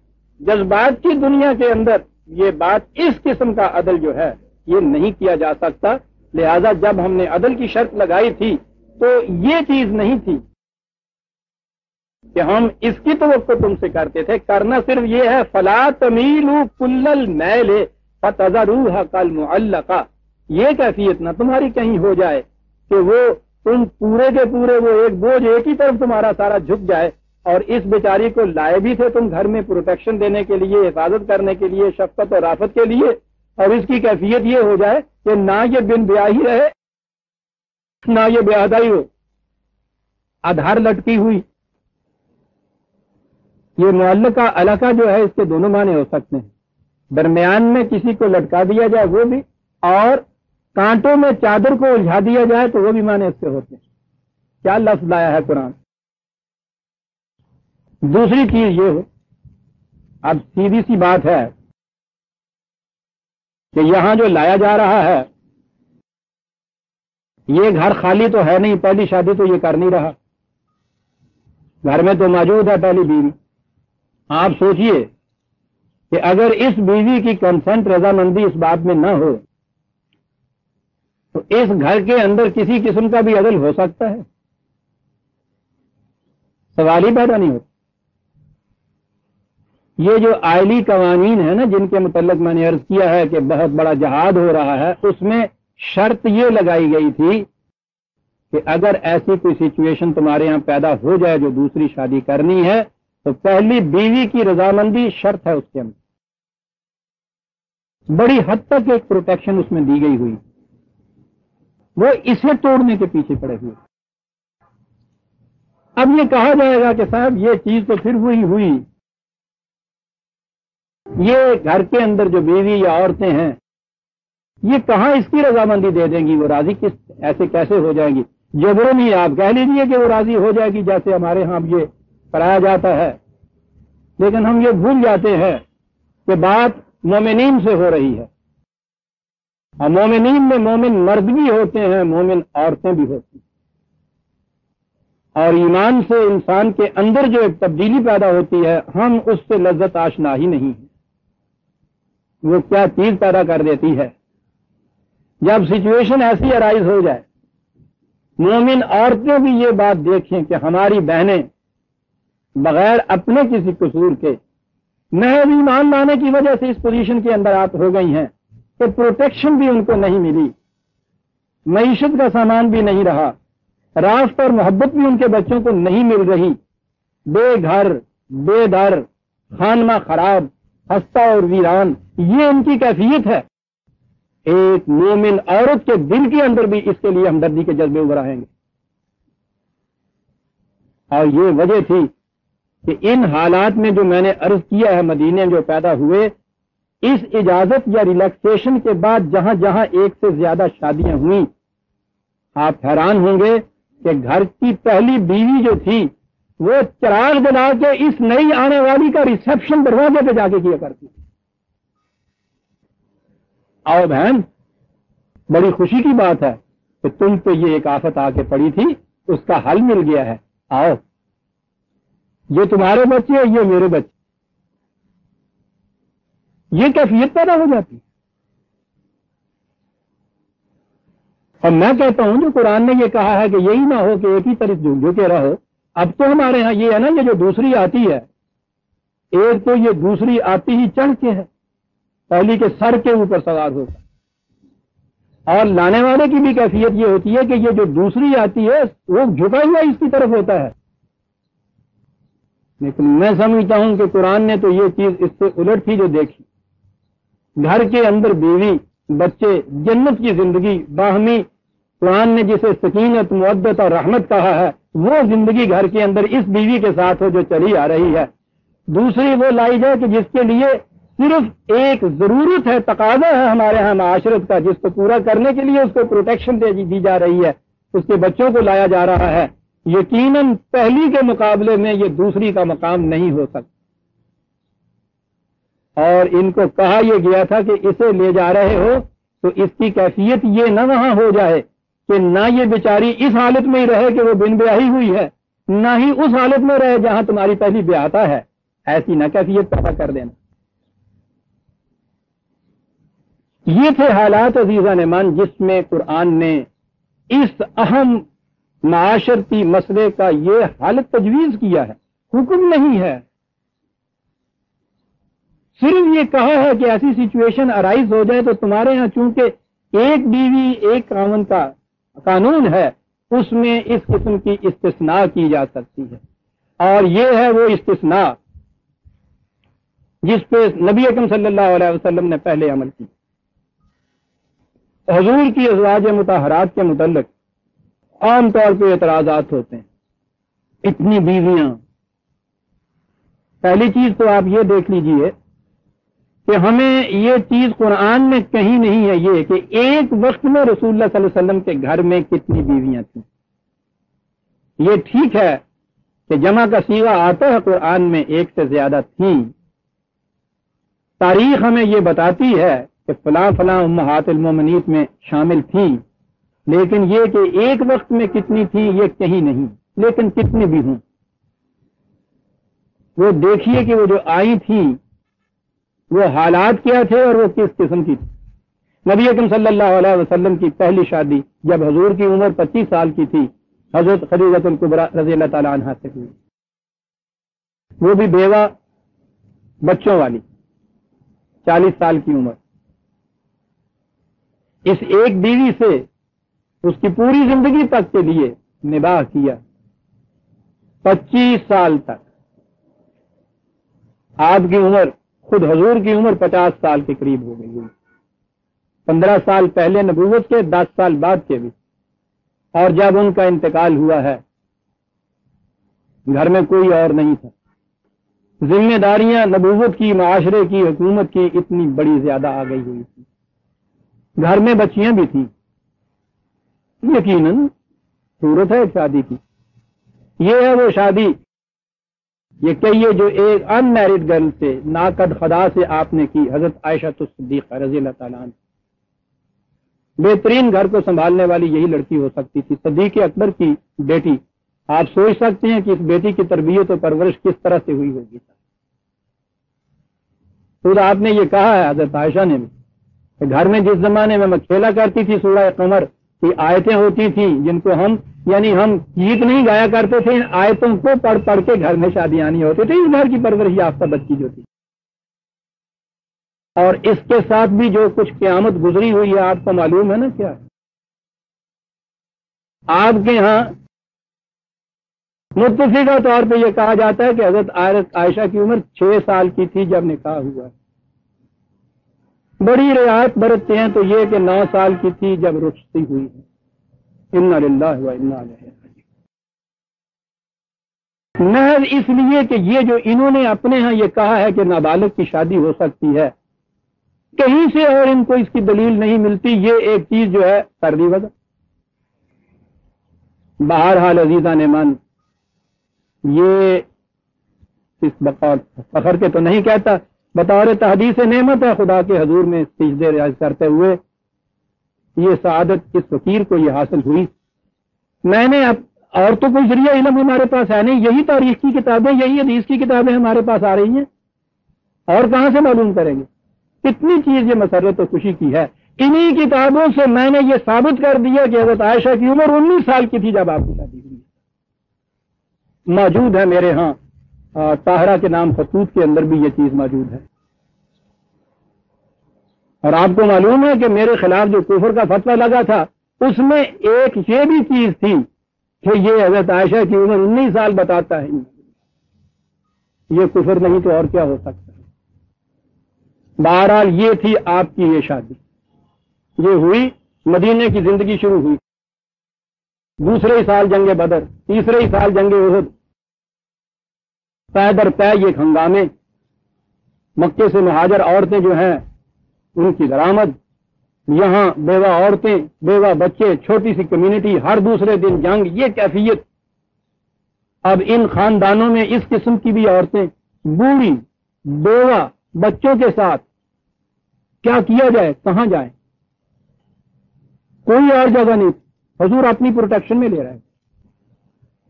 جذبات کی دنیا کے اندر یہ بات اس قسم کا عدل جو ہے یہ نہیں کیا جا سکتا. لہذا جب ہم نے عدل کی شرط لگائی تھی تو یہ چیز نہیں تھی کہ ہم اس کی توقع تم سے کرتے تھے. کرنا صرف یہ ہے فلا تمیلوا کل المیل فتذروها کالمعلقہ. یہ کیفیت نہ تمہاری کہیں ہو جائے کہ وہ تم پورے کے پورے وہ ایک بوجھ ایک ہی طرف تمہارا سارا جھک جائے. اور اس بیچاری کو لائے بھی تھے تم گھر میں پروٹیکشن دینے کے لیے، حفاظت کرنے کے لیے، شفقت اور رافت کے لیے، اور اس کی کیفیت یہ ہو جائے کہ نہ یہ بن بیاہی رہے نہ یہ بیاہدائی ہو، ادھر لٹکی ہوئی. یہ معلقہ علاقہ جو ہے اس کے دونوں معنی ہو سکتے ہیں. درمیان میں کسی کو لٹکا دیا جائے وہ بھی، اور کانٹوں میں چادر کو الجھا دیا جائے تو وہ بھی معنی اس سے ہوتے ہیں. کیا لفظ لایا ہے قرآن. دوسری چیز یہ ہو، اب سیدھی سی بات ہے کہ یہاں جو لایا جا رہا ہے یہ گھر خالی تو ہے نہیں، پہلی شادی تو یہ کر نہیں رہا، گھر میں تو موجود ہے پہلی بیوی. آپ سوچئے کہ اگر اس بیوی کی کنسنٹ رضامندی اس بات میں نہ ہو تو اس گھر کے اندر کسی قسم کا بھی عدل ہو سکتا ہے؟ سوال ہی پیدا نہیں ہوتا. یہ جو آئلی قوانین ہیں نا جن کے متعلق میں نے عرض کیا ہے کہ بہت بڑا جہاد ہو رہا ہے، اس میں شرط یہ لگائی گئی تھی کہ اگر ایسی کوئی سچویشن تمہارے ہاں پیدا ہو جائے جو دوسری شادی کرنی ہے تو پہلی بیوی کی رضامندی شرط ہے اس کے اندر. بڑی حد تک ایک پروٹیکشن اس میں دی گئی ہوئی، وہ اسے توڑنے کے پیچھے پڑے ہوئے. اب یہ کہا جائے گا کہ صاحب یہ چیز تو پھر ہوئی، یہ گھر کے اندر جو بیوی یا عورتیں ہیں یہ کہاں اس کی رضامندی دے دیں گی، وہ راضی ایسے کیسے ہو جائیں گی؟ جبرن ہی آپ کہہ لیجئے کہ وہ راضی ہو جائے گی، جیسے ہمارے ہاں یہ کرایا جاتا ہے. لیکن ہم یہ بھول جاتے ہیں کہ بات مومنین سے ہو رہی ہے، اور مومنین میں مومن مرد بھی ہوتے ہیں، مومن عورتیں بھی ہوتی ہیں. اور ایمان سے انسان کے اندر جو ایک تبدیلی پیدا ہوتی ہے ہم اس سے لذت آشنا ہی نہیں ہے. وہ کیا چیز پیدا کر دیتی ہے جب سچویشن ایسی ارائز ہو جائے. مومن عورتیں بھی یہ بات دیکھیں کہ ہماری بہنیں بغیر اپنے کسی قصور کے محض ایمان لانے کی وجہ سے اس پوزیشن کے اندر آپ ہو گئی ہیں کہ پروٹیکشن بھی ان کو نہیں ملی، معیشت کا سامان بھی نہیں رہا، راست اور محبت بھی ان کے بچوں کو نہیں مل رہی، بے گھر بے در، خانمہ خراب، ہستہ اور ویران، یہ ان کی کیفیت ہے. ایک مومن عورت کے دل کے اندر بھی اس کے لیے ہمدردی کے جذبے ابھر آئیں گے. اور یہ وجہ تھی کہ ان حالات میں جو میں نے عرض کیا ہے مدینے جو پیدا ہوئے، اس اجازت یا ریلیکسیشن کے بعد جہاں جہاں ایک سے زیادہ شادیاں ہوئیں، آپ حیران ہوں گے کہ گھر کی پہلی بیوی جو تھی وہ چراغ جلا کے اس نئی آنے والی کا ریسیپشن دروازے پہ جا کے کیا کرتی تھی. آؤ بہن، بڑی خوشی کی بات ہے کہ تم پہ یہ ایک آفت آ کے پڑی تھی، اس کا حل مل گیا ہے. آؤ، یہ تمہارے بچے اور یہ میرے بچے. یہ کیفیت پیدا ہو جاتی. اور میں کہتا ہوں جو قرآن نے یہ کہا ہے کہ یہی نہ ہو کہ ایک ہی طرف جو کے رہو. اب تو ہمارے ہاں یہ ہے نا، یہ جو دوسری آتی ہے، ایک تو یہ دوسری آتی ہی چڑھ کے ہے، پہلی کے سر کے اوپر سوار ہوتا. اور لانے والے کی بھی کیفیت یہ ہوتی ہے کہ یہ جو دوسری آتی ہے وہ جھکا ہوا اس کی طرف ہوتا ہے. لیکن میں سمجھتا ہوں کہ قرآن نے تو یہ چیز اس سے الٹ تھی جو دیکھی. گھر کے اندر بیوی، بچے، جنت کی زندگی، باہمی، قرآن نے جسے سکینت، مودت اور رحمت کہا ہے، وہ زندگی گھر کے اندر اس بیوی کے ساتھ ہو جو چلی آ رہی ہے. دوسری وہ لائی جائے کہ جس کے لیے صرف ایک ضرورت ہے، تقاضا ہے ہمارے ہاں معاشرت کا، جس کو پورا کرنے کے لیے اس کو پروٹیکشن دی جا رہی ہے، اس کے بچوں کو لایا جا رہا ہے. یقیناً پہلی کے مقابلے میں یہ دوسری کا مقام نہیں ہو سکتا. اور ان کو کہا یہ گیا تھا کہ اسے لے جا رہے ہو تو اس کی کیفیت یہ نہ وہاں ہو جائے کہ نہ یہ بیچاری اس حالت میں ہی رہے کہ وہ بن بیاہی ہوئی ہے، نہ ہی اس حالت میں رہے جہاں تمہاری پہلی بیاہتا ہے. ایسی نہ کیفیت پیدا کر دینا. یہ تھے حالات عزیزان من جس میں قرآن نے اس اہم معاشرتی مسئلے کا یہ حل تجویز کیا ہے. حکم نہیں ہے، صرف یہ کہا ہے کہ ایسی سچویشن ارائز ہو جائے تو تمہارے ہاں چونکہ ایک بیوی ایک خاوند کا قانون ہے، اس میں اس قسم کی استثناء کی جا سکتی ہے. اور یہ ہے وہ استثناء جس پہ نبی اکرم صلی اللہ علیہ وسلم نے پہلے عمل کی. حضور کی ازواج مطہرات کے متعلق عام طور پہ اعتراضات ہوتے ہیں. اتنی بیویاں، پہلی چیز تو آپ یہ دیکھ لیجئے کہ ہمیں یہ چیز قرآن میں کہیں نہیں ہے یہ کہ ایک وقت میں رسول اللہ صلی اللہ علیہ وسلم کے گھر میں کتنی بیویاں تھیں. یہ ٹھیک ہے کہ جمع کا صیغہ آتا ہے قرآن میں ایک سے زیادہ تھیں. تاریخ ہمیں یہ بتاتی ہے کہ فلاں فلاں امہات المومنین میں شامل تھیں، لیکن یہ کہ ایک وقت میں کتنی تھیں یہ کہیں نہیں. لیکن کتنی بھی ہوں، وہ دیکھیے کہ وہ جو آئی تھیں وہ حالات کیا تھے اور وہ کس قسم کی تھی. نبی اکرم صلی اللہ علیہ وسلم کی پہلی شادی جب حضور کی عمر 25 سال کی تھی، حضرت خدیجہ الکبریٰ رضی اللہ تعالی عنہا سے ہوئی، وہ بھی بیوہ بچوں والی، 40 سال کی عمر. اس ایک بیوی سے اس کی پوری زندگی تک کے لیے نباہ کیا، 25 سال تک. آپ کی عمر، خود حضور کی عمر 50 سال کے قریب ہو گئی، 15 سال پہلے نبوت کے، 10 سال بعد کے بھی. اور جب ان کا انتقال ہوا ہے گھر میں کوئی اور نہیں تھا. ذمہ داریاں نبوت کی، معاشرے کی، حکومت کی اتنی بڑی زیادہ آ گئی ہوئی تھی. گھر میں بچیاں بھی تھیں. یقیناً ضرورت ہے ایک شادی کی. یہ ہے وہ شادی، یہ کہیے جو ایک ان میرڈ گرل سے، ناقد خدا سے آپ نے کی، حضرت عائشہ صدیقہ رضی اللہ تعالیٰ عنہ. بہترین گھر کو سنبھالنے والی یہی لڑکی ہو سکتی تھی، صدیق اکبر کی بیٹی. آپ سوچ سکتے ہیں کہ اس بیٹی کی تربیت و پرورش کس طرح سے ہوئی ہوگی. خود آپ نے یہ کہا ہے حضرت عائشہ نے بھی کہ گھر میں جس زمانے میں کھیلا کرتی تھی سورہ قمر کی آیتیں ہوتی تھیں جن کو ہم گیت نہیں گایا کرتے تھے، ان آیتوں کو پڑھ پڑھ کے گھر میں شادیاں نہیں ہوتی تھی. اس گھر کی پرورش یافتہ بچی جو تھی. اور اس کے ساتھ بھی جو کچھ قیامت گزری ہوئی ہے آپ کو معلوم ہے نا کیا؟ آپ کے ہاں متفقہ طور پہ یہ کہا جاتا ہے کہ حضرت عائشہ کی عمر 6 سال کی تھی جب نکاح ہوا. بڑی رعایت برتتے ہیں تو یہ کہ 9 سال کی تھی جب رخصتی ہوئی ہے۔ انا للہ و انا الیہ راجعون۔ محض اس لیے کہ یہ جو انہوں نے اپنے ہاں یہ کہا ہے کہ نابالغ کی شادی ہو سکتی ہے، کہیں سے اور ان کو اس کی دلیل نہیں ملتی، یہ ایک چیز جو ہے کر دی وجہ۔ بہرحال عزیزان من، یہ اس بقول فخر کے تو نہیں کہتا، بطور تحدیث نعمت ہے خدا کے حضور میں سجدے ریاض کرتے ہوئے یہ سعادت اس فقیر کو یہ حاصل ہوئی۔ میں نے اب اور تو کوئی ذریعہ علم ہمارے پاس ہے نہیں، یہی تاریخ کی کتابیں، یہی حدیث کی کتابیں ہمارے پاس آ رہی ہیں، اور کہاں سے معلوم کریں گے؟ کتنی چیز یہ مسرت و خوشی کی ہے۔ انہی کتابوں سے میں نے یہ ثابت کر دیا کہ حضرت عائشہ کی عمر 19 سال کی تھی جب آپ کی شادی ہوئی۔ موجود ہے میرے ہاں طاہرہ کے نام خطوط کے اندر بھی یہ چیز موجود ہے، اور آپ کو معلوم ہے کہ میرے خلاف جو کفر کا فتویٰ لگا تھا اس میں ایک یہ بھی چیز تھی کہ یہ حضرت عائشہ کی عمر 19 سال بتاتا ہے، یہ کفر نہیں تو اور کیا ہو سکتا ہے۔ بہرحال یہ تھی آپ کی یہ شادی، یہ ہوئی، مدینے کی زندگی شروع ہوئی۔ دوسرے ہی سال جنگ بدر، تیسرے ہی سال جنگ احد، پے در پے یہ ہنگامے، مکے سے مہاجر عورتیں جو ہیں ان کی درآمد، یہاں بیوہ عورتیں، بیوہ بچے، چھوٹی سی کمیونٹی، ہر دوسرے دن جنگ، یہ کیفیت۔ اب ان خاندانوں میں اس قسم کی بھی عورتیں بوڑھی بیوہ بچوں کے ساتھ کیا کیا جائے، کہاں جائیں؟ کوئی اور جگہ نہیں، حضور اپنی پروٹیکشن میں لے رہے ہیں۔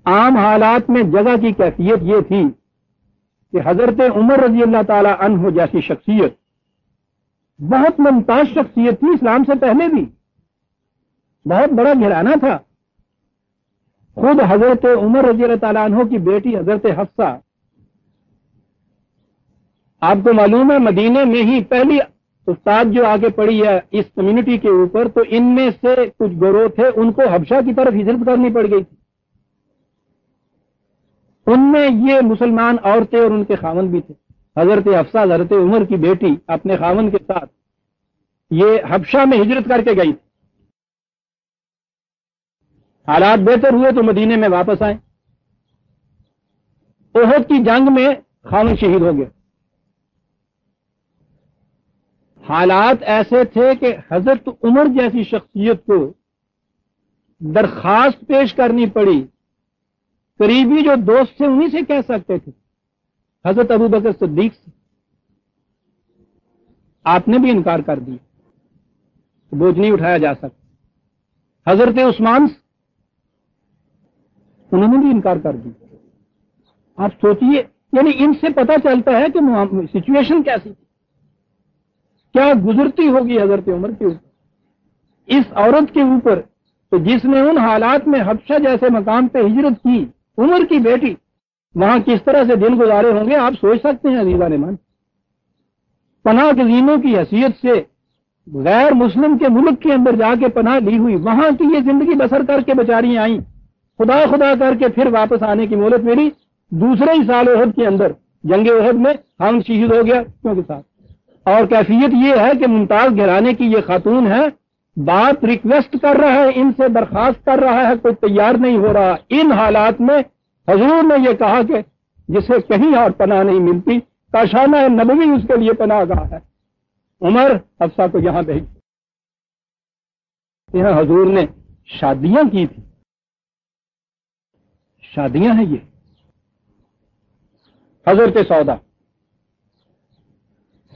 عام حالات میں جگہ کی کیفیت یہ تھی کہ حضرت عمر رضی اللہ تعالی عنہ جیسی شخصیت بہت ممتاز شخصیت تھی، اسلام سے پہلے بھی بہت بڑا گھرانہ تھا۔ خود حضرت عمر رضی اللہ تعالیٰ عنہ کی بیٹی حضرت حفصہ، آپ کو معلوم ہے مدینے میں ہی پہلی استاد جو آگے پڑی ہے اس کمیونٹی کے اوپر، تو ان میں سے کچھ گروہ تھے ان کو حبشہ کی طرف ہجرت کرنی پڑ گئی تھی۔ ان میں یہ مسلمان عورتیں اور ان کے خاوند بھی تھے۔ حضرت حفصہ حضرت عمر کی بیٹی اپنے خاوند کے ساتھ یہ حبشہ میں ہجرت کر کے گئی تھی۔ حالات بہتر ہوئے تو مدینے میں واپس آئے۔ احد کی جنگ میں خاوند شہید ہو گئے۔ حالات ایسے تھے کہ حضرت عمر جیسی شخصیت کو درخواست پیش کرنی پڑی، قریبی جو دوست تھے انہی سے کہہ سکتے تھے، حضرت ابو بکر صدیق سے، آپ نے بھی انکار کر دیا، بوجھ نہیں اٹھایا جا سکتا۔ حضرت عثمان سے انہوں نے بھی انکار کر دیا۔ آپ سوچئے، یعنی ان سے پتہ چلتا ہے کہ سچویشن کیسی تھی، کیا گزرتی ہوگی حضرت عمر کے اوپر، اس عورت کے اوپر، تو جس نے ان حالات میں حبشہ جیسے مقام پہ ہجرت کی، عمر کی بیٹی، وہاں کس طرح سے دن گزارے ہوں گے آپ سوچ سکتے ہیں عزیزان ایمان۔ پناہ گزینوں کی حیثیت سے غیر مسلم کے ملک کے اندر جا کے پناہ لی ہوئی، وہاں کی یہ زندگی بسر کر کے بیچاری آئیں، خدا خدا کر کے پھر واپس آنے کی مہلت ملی۔ دوسرے ہی سال احد کے اندر جنگ احد میں ہم شہید ہو گیا کے ساتھ۔ اور کیفیت یہ ہے کہ ممتاز گھرانے کی یہ خاتون ہے، بات ریکویسٹ کر رہا ہے، ان سے درخواست کر رہا ہے، کوئی تیار نہیں ہو رہا۔ ان حالات میں حضور نے یہ کہا کہ جسے کہیں اور پناہ نہیں ملتی، کاشانہ نبوی اس کے لیے پناہ گاہ ہے، عمر حفصہ کو یہاں بھیج۔ یہاں حضور نے شادیاں کی تھی، شادیاں ہیں یہ۔ حضرت سودا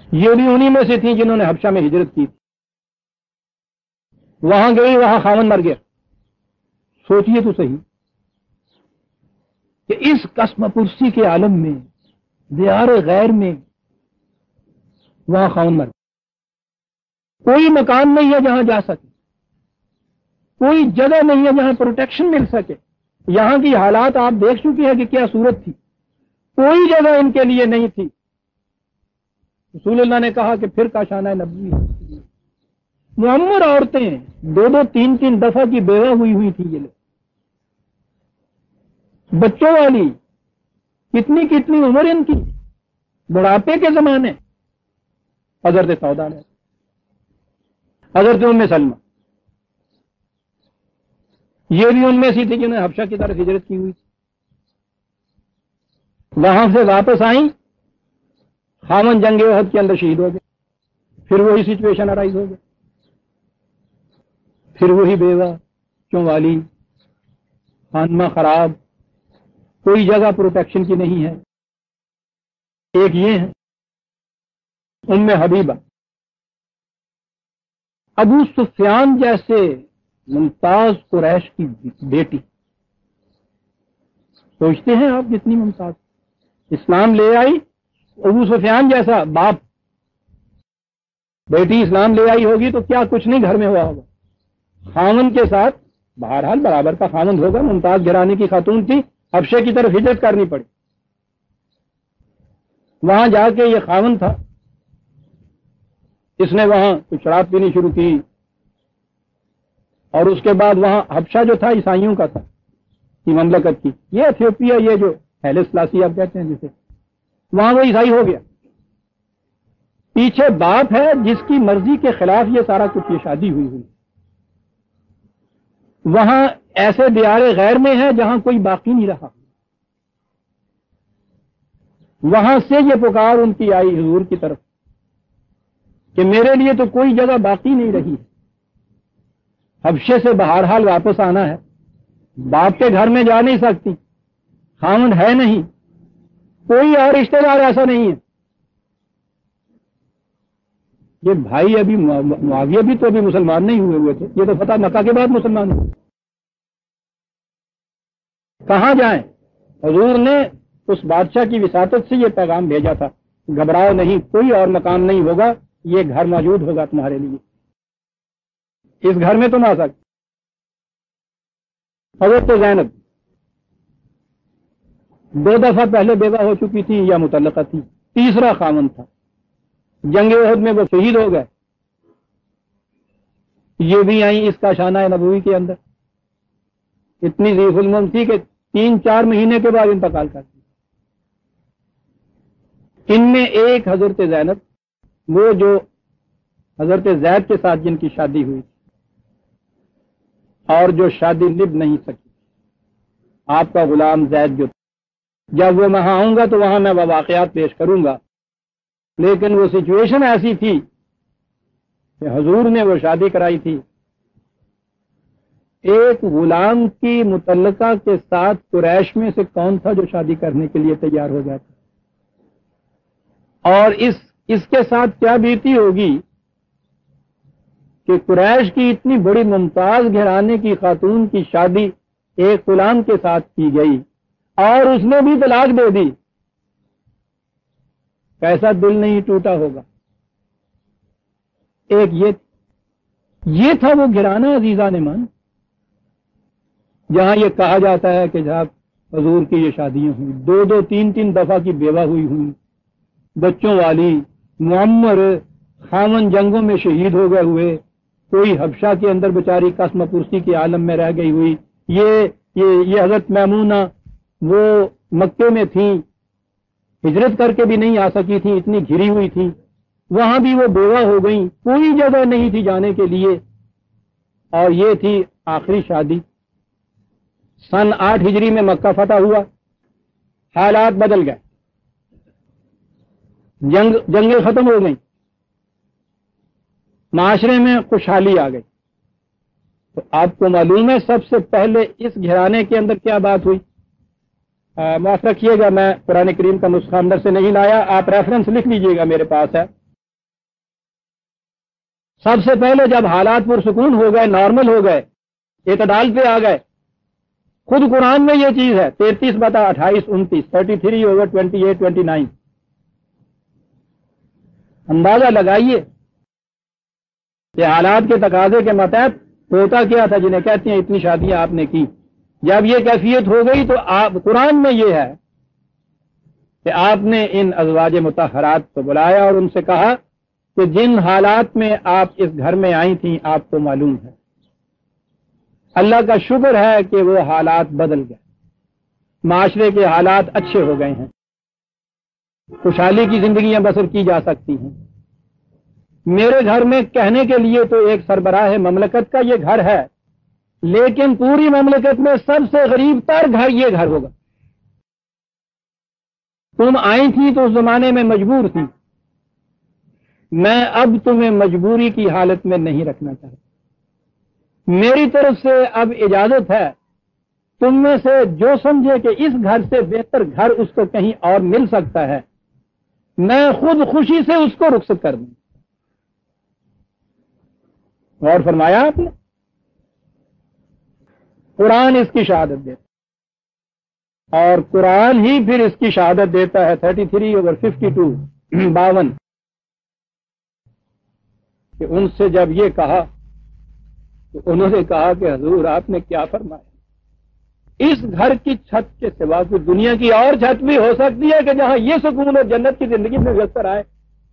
یہ بھی انہی میں سے تھیں جنہوں نے حبشہ میں ہجرت کی تھی، وہاں گئی، وہاں خاوند مر گیا۔ سوچئے تو صحیح کہ اس قسم پرسی کے عالم میں، دیار غیر میں، وہاں خاوند مر گیا۔ کوئی مکان نہیں ہے جہاں جا سکے، کوئی جگہ نہیں ہے جہاں پروٹیکشن مل سکے۔ یہاں کی حالات آپ دیکھ چکے ہیں کہ کیا صورت تھی، کوئی جگہ ان کے لیے نہیں تھی۔ رسول اللہ نے کہا کہ پھر کاشانہ نبوی ہے۔ معمر عورتیں 2-2 3-3 دفعہ کی بیوہ ہوئی تھی یہ لوگ، بچوں والی، کتنی عمر ان کی، بڑھاپے کے زمانے۔ حضرت سودا نے حضرت ام سلمہ یہ بھی ان میں سی تھی جنہوں نے حبشہ کی طرف ہجرت کی ہوئی تھی. وہاں سے واپس آئیں، خاوند جنگ احد کے اندر شہید ہو گئے. پھر وہی سچویشن ارائز ہو گئی، پھر وہی بیوہ چونوالی، خانمہ خراب، کوئی جگہ پروٹیکشن کی نہیں ہے. ایک یہ ہے ام حبیبہ. ابو سفیان جیسے ممتاز قریش کی بیٹی، سوچتے ہیں آپ کتنی ممتاز، اسلام لے آئی. ابو سفیان جیسا باپ، بیٹی اسلام لے آئی ہوگی تو کیا کچھ نہیں گھر میں ہوا ہوگا. خاوند کے ساتھ بہرحال برابر کا خاوند ہوگا، ممتاز گھرانے کی خاتون تھی، حبشے کی طرف ہجرت کرنی پڑی. وہاں جا کے یہ خاوند تھا، اس نے وہاں کچھ شراب پینی شروع کی، اور اس کے بعد وہاں حبشہ جو تھا عیسائیوں کا تھا کی مملکت کی، یہ ایتھیوپیا، یہ جو ہیلے سلاسی آپ کہتے ہیں جسے، وہاں وہ عیسائی ہو گیا. پیچھے باپ ہے جس کی مرضی کے خلاف یہ سارا کچھ، یہ شادی ہوئی. وہاں ایسے دیار غیر میں ہے جہاں کوئی باقی نہیں رہا. وہاں سے یہ پکار ان کی آئی حضور کی طرف کہ میرے لیے تو کوئی جگہ باقی نہیں رہی، حبشے سے بہرحال واپس آنا ہے. باپ کے گھر میں جا نہیں سکتی، خاوند ہے نہیں، کوئی اور رشتہ دار ایسا نہیں ہے. یہ بھائی ابھی معاویہ بھی تو ابھی مسلمان نہیں ہوئے تھے، یہ تو فتح مکہ کے بعد مسلمان ہوئے. کہاں جائیں؟ حضور نے اس بادشاہ کی وساطت سے یہ پیغام بھیجا تھا، گھبراؤ نہیں، کوئی اور مکان نہیں ہوگا، یہ گھر موجود ہوگا تمہارے لیے، اس گھر میں تم آ سکتے. حضرت زینب 2 دفعہ پہلے بیوہ ہو چکی تھی یا مطلقہ تھی، تیسرا خاوند تھا. جنگ احد میں وہ شہید ہو گئے. یہ بھی آئیں اس کا شانہ نبوی کے اندر، اتنی ضعیف الملک تھی کہ 3-4 مہینے کے بعد انتقال کر دی. ان میں ایک حضرت زینب، وہ جو حضرت زید کے ساتھ جن کی شادی ہوئی اور جو شادی نبھ نہیں سکی، آپ کا غلام زید جو، جب وہ وہاں آؤں گا تو وہاں میں وہ واقعات پیش کروں گا. لیکن وہ سچویشن ایسی تھی کہ حضور نے وہ شادی کرائی تھی ایک غلام کی متعلقہ کے ساتھ. قریش میں سے کون تھا جو شادی کرنے کے لیے تیار ہو جاتا؟ اور اس کے ساتھ کیا بیتی ہوگی کہ قریش کی اتنی بڑی ممتاز گھرانے کی خاتون کی شادی ایک غلام کے ساتھ کی گئی اور اس نے بھی طلاق دے دی. کیسا دل نہیں ٹوٹا ہوگا. ایک یہ تھا وہ گھرانہ عزیزان من، جہاں یہ کہا جاتا ہے کہ جب حضور کی یہ شادیاں ہوئی، 2-2 3-3 دفعہ کی بیوہ ہوئی، بچوں والی، معمر، خاوند جنگوں میں شہید ہو گئے ہوئے، کوئی حبشہ کے اندر بیچاری قسم پرسی کے عالم میں رہ گئی ہوئی. یہ حضرت میمونہ وہ مکے میں تھیں، ہجرت کر کے بھی نہیں آ سکی تھی، اتنی گھری ہوئی تھی، وہاں بھی وہ بیوہ ہو گئیں، کوئی جگہ نہیں تھی جانے کے لیے. اور یہ تھی آخری شادی. سن 8 ہجری میں مکہ فتح ہوا، حالات بدل گئے، جنگیں ختم ہو گئیں، معاشرے میں خوشحالی آ گئی. تو آپ کو معلوم ہے سب سے پہلے اس گھرانے کے اندر کیا بات ہوئی؟ معاف رکھیے گا، میں قرآن کریم کا نسخہ اندر سے نہیں لایا، آپ ریفرنس لکھ لیجئے گا، میرے پاس ہے. سب سے پہلے جب حالات پرسکون ہو گئے، نارمل ہو گئے، اعتدال پہ آ گئے، خود قرآن میں یہ چیز ہے 33/28-29 33/28-29. اندازہ لگائیے کہ حالات کے تقاضے کے مطابق ہوتا کیا تھا جنہیں کہتے ہیں اتنی شادیاں آپ نے کی. جب یہ کیفیت ہو گئی تو قرآن میں یہ ہے کہ آپ نے ان ازواج مطہرات کو بلایا اور ان سے کہا کہ جن حالات میں آپ اس گھر میں آئی تھیں آپ کو معلوم ہے. اللہ کا شکر ہے کہ وہ حالات بدل گئے، معاشرے کے حالات اچھے ہو گئے ہیں، خوشحالی کی زندگیاں بسر کی جا سکتی ہیں. میرے گھر میں کہنے کے لیے تو ایک سربراہ مملکت کا یہ گھر ہے، لیکن پوری مملکت میں سب سے غریب تر گھر یہ گھر ہوگا۔ تم آئی تھی تو اس زمانے میں مجبور تھی، میں اب تمہیں مجبوری کی حالت میں نہیں رکھنا چاہتا، میری طرف سے اب اجازت ہے، تم میں سے جو سمجھے کہ اس گھر سے بہتر گھر اس کو کہیں اور مل سکتا ہے، میں خود خوشی سے اس کو رخصت کر دوں۔ غور فرمایا آپ نے؟ قرآن اس کی شہادت دیتا، اور قرآن ہی پھر اس کی شہادت دیتا ہے 33/52 52 کہ ان سے جب یہ کہا تو انہوں نے کہا کہ حضور آپ نے کیا فرمایا، اس گھر کی چھت کے سوا کوئی دنیا کی اور چھت بھی ہو سکتی ہے کہ جہاں یہ سکون اور جنت کی زندگی میں میسر آئے؟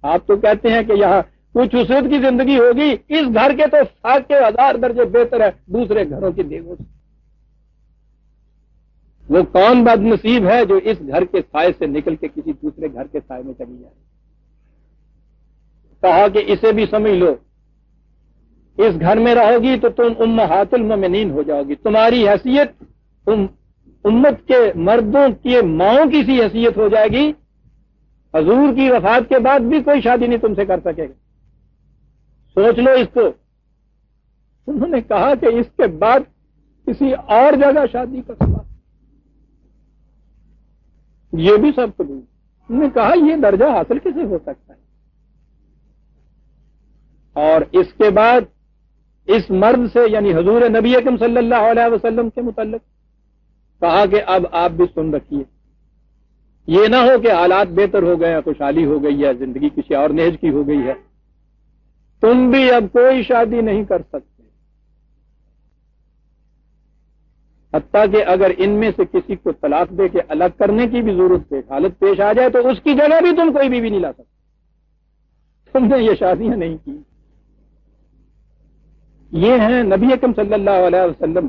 آپ تو کہتے ہیں کہ یہاں کچھ وسعت کی زندگی ہوگی، اس گھر کے تو 1000 درجے بہتر ہے دوسرے گھروں کی دیگوں سے۔ وہ کون بد نصیب ہے جو اس گھر کے سائے سے نکل کے کسی دوسرے گھر کے سائے میں چلی جائے؟ کہا کہ اسے بھی سمجھ لو، اس گھر میں رہو گی تو تم امہات المومنین ہو جاؤ گی، تمہاری حیثیت امت کے مردوں کی ماؤں کی سی حیثیت ہو جائے گی، حضور کی وفات کے بعد بھی کوئی شادی نہیں تم سے کر سکے گا، سوچ لو اس کو۔ انہوں نے کہا کہ اس کے بعد کسی اور جگہ شادی کا سوال، یہ بھی سب قبول۔ انہوں نے کہا یہ درجہ حاصل کیسے ہو سکتا ہے؟ اور اس کے بعد اس مرد سے یعنی حضور نبی اکرم صلی اللہ علیہ وسلم کے متعلق کہا کہ اب آپ بھی سن رکھیے، یہ نہ ہو کہ حالات بہتر ہو گئے ہیں، خوشحالی ہو گئی ہے، زندگی کسی اور نہج کی ہو گئی ہے، تم بھی اب کوئی شادی نہیں کر سکتے، حتیٰ کہ اگر ان میں سے کسی کو طلاق دے کے الگ کرنے کی بھی ضرورت پہ حالت پیش آ جائے تو اس کی جگہ بھی تم کوئی بیوی نہیں لا سکتے، تم نے یہ شادیاں نہیں کی۔ یہ ہیں نبی اکرم صلی اللہ علیہ وسلم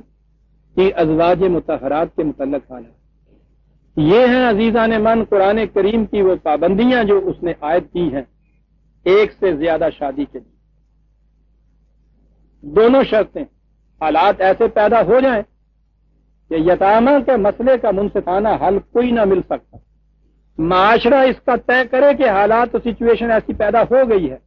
کی ازواج مطہرات کے متعلق حالات۔ یہ ہیں عزیزان من قرآن کریم کی وہ پابندیاں جو اس نے عائد کی ہیں ایک سے زیادہ شادی کے لیے۔ دونوں شرطیں، حالات ایسے پیدا ہو جائیں کہ یتامہ کے مسئلے کا منصفانہ حل کوئی نہ مل سکتا، معاشرہ اس کا طے کرے کہ حالات و سچویشن ایسی پیدا ہو گئی ہے،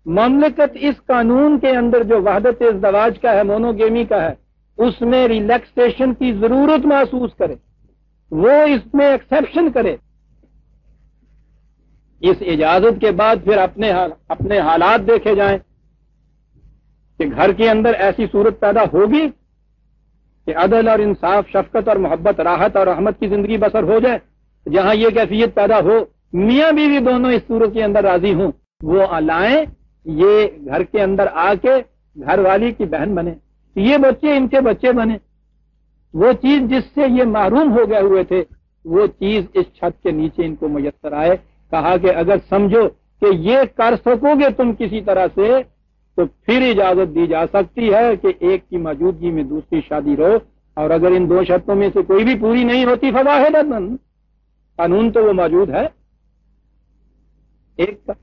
مملکت اس قانون کے اندر جو وحدت ازدواج کا ہے، مونوگیمی کا ہے، اس میں ریلیکسیشن کی ضرورت محسوس کرے، وہ اس میں ایکسیپشن کرے، اس اجازت کے بعد پھر اپنے حالات دیکھے جائیں کہ گھر کے اندر ایسی صورت پیدا ہوگی کہ عدل اور انصاف، شفقت اور محبت، راحت اور رحمت کی زندگی بسر ہو جائے، جہاں یہ کیفیت پیدا ہو، میاں بیوی دونوں اس صورت کے اندر راضی ہوں، وہ لائیں، یہ گھر کے اندر آ کے گھر والی کی بہن بنے، یہ بچے ان کے بچے بنے، وہ چیز جس سے یہ محروم ہو گئے ہوئے تھے وہ چیز اس چھت کے نیچے ان کو میسر آئے۔ کہا کہ اگر سمجھو کہ یہ کر سکو گے تم کسی طرح سے تو پھر اجازت دی جا سکتی ہے کہ ایک کی موجودگی میں دوسری شادی رہو، اور اگر ان دو شرطوں میں سے کوئی بھی پوری نہیں ہوتی فواحدۃ، قانون تو وہ موجود ہے ایک کا۔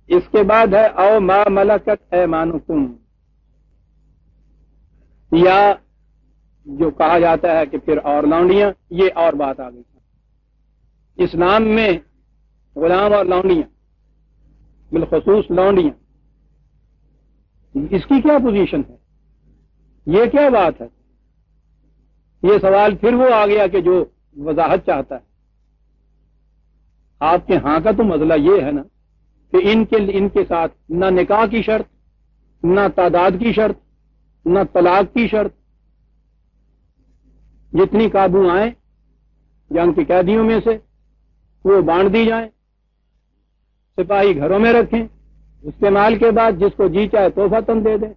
اس کے بعد ہے او ما ملکت ایمانکم، یا جو کہا جاتا ہے کہ پھر اور لونڈیاں، یہ اور بات آ گئی۔ اسلام میں غلام اور لونڈیاں، بالخصوص لونڈیاں، اس کی کیا پوزیشن ہے، یہ کیا بات ہے؟ یہ سوال پھر وہ آ گیا کہ جو وضاحت چاہتا ہے۔ آپ کے ہاں کا تو مسئلہ یہ ہے نا کہ ان کے ساتھ نہ نکاح کی شرط، نہ تعداد کی شرط، نہ طلاق کی شرط، جتنی قابو آئیں جنگ کے قیدیوں میں سے وہ بانٹ دی جائیں، سپاہی گھروں میں رکھیں، استعمال کے بعد جس کو جی چاہے تحفہ دے دیں،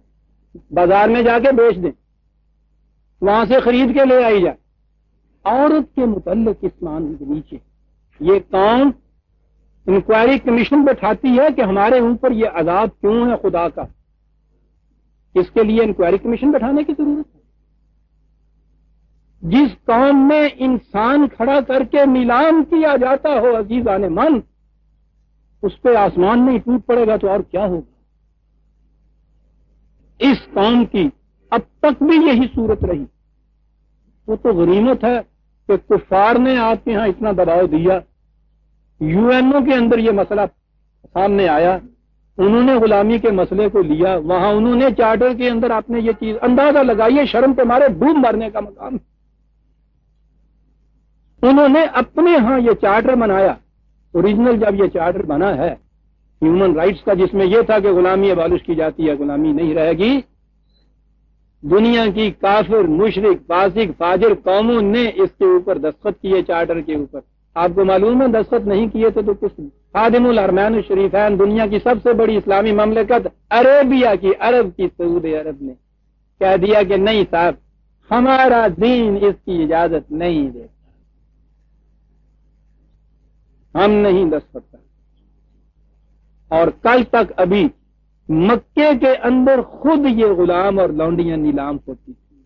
بازار میں جا کے بیچ دیں، وہاں سے خرید کے لے آئی جائے۔ عورت کے متعلق اس قانون کے نیچے یہ قوم انکوائری کمیشن بٹھاتی ہے کہ ہمارے اوپر یہ عذاب کیوں ہے خدا کا، اس کے لیے انکوائری کمیشن بٹھانے کی ضرورت ہے۔ جس قوم میں انسان کھڑا کر کے نیلام کیا جاتا ہو عزیزان من، اس پہ آسمان نہیں ٹوٹ پڑے گا تو اور کیا ہوگا؟ اس قوم کی اب تک بھی یہی صورت رہی. وہ تو غنیمت ہے کہ کفار نے آپ کے ہاں اتنا دباؤ دیا، یو این او کے اندر یہ مسئلہ سامنے آیا، انہوں نے غلامی کے مسئلے کو لیا، وہاں انہوں نے چارٹر کے اندر آپ نے یہ چیز اندازہ لگائیے، شرم کے مارے ڈوب مرنے کا مقام. انہوں نے اپنے ہاں یہ چارٹر بنایا. اوریجنل جب یہ چارٹر بنا ہے ہیومن رائٹس کا، جس میں یہ تھا کہ غلامی ابالش کی جاتی ہے، غلامی نہیں رہے گی، دنیا کی کافر مشرک فاسق فاجر قوموں نے اس کے اوپر دستخط کیے، چارٹر کے اوپر. آپ کو معلوم ہے دستخط نہیں کیے تھے تو کچھ خادم الحرمین الشریفین، دنیا کی سب سے بڑی اسلامی مملکت عربیہ کی، عرب کی سعود عرب نے کہہ دیا کہ نہیں صاحب، ہمارا دین اس کی اجازت نہیں دیتا، ہم نہیں دستخط کرتے. اور کل تک ابھی مکے کے اندر خود یہ غلام اور لونڈیاں نیلام ہوتی تھی.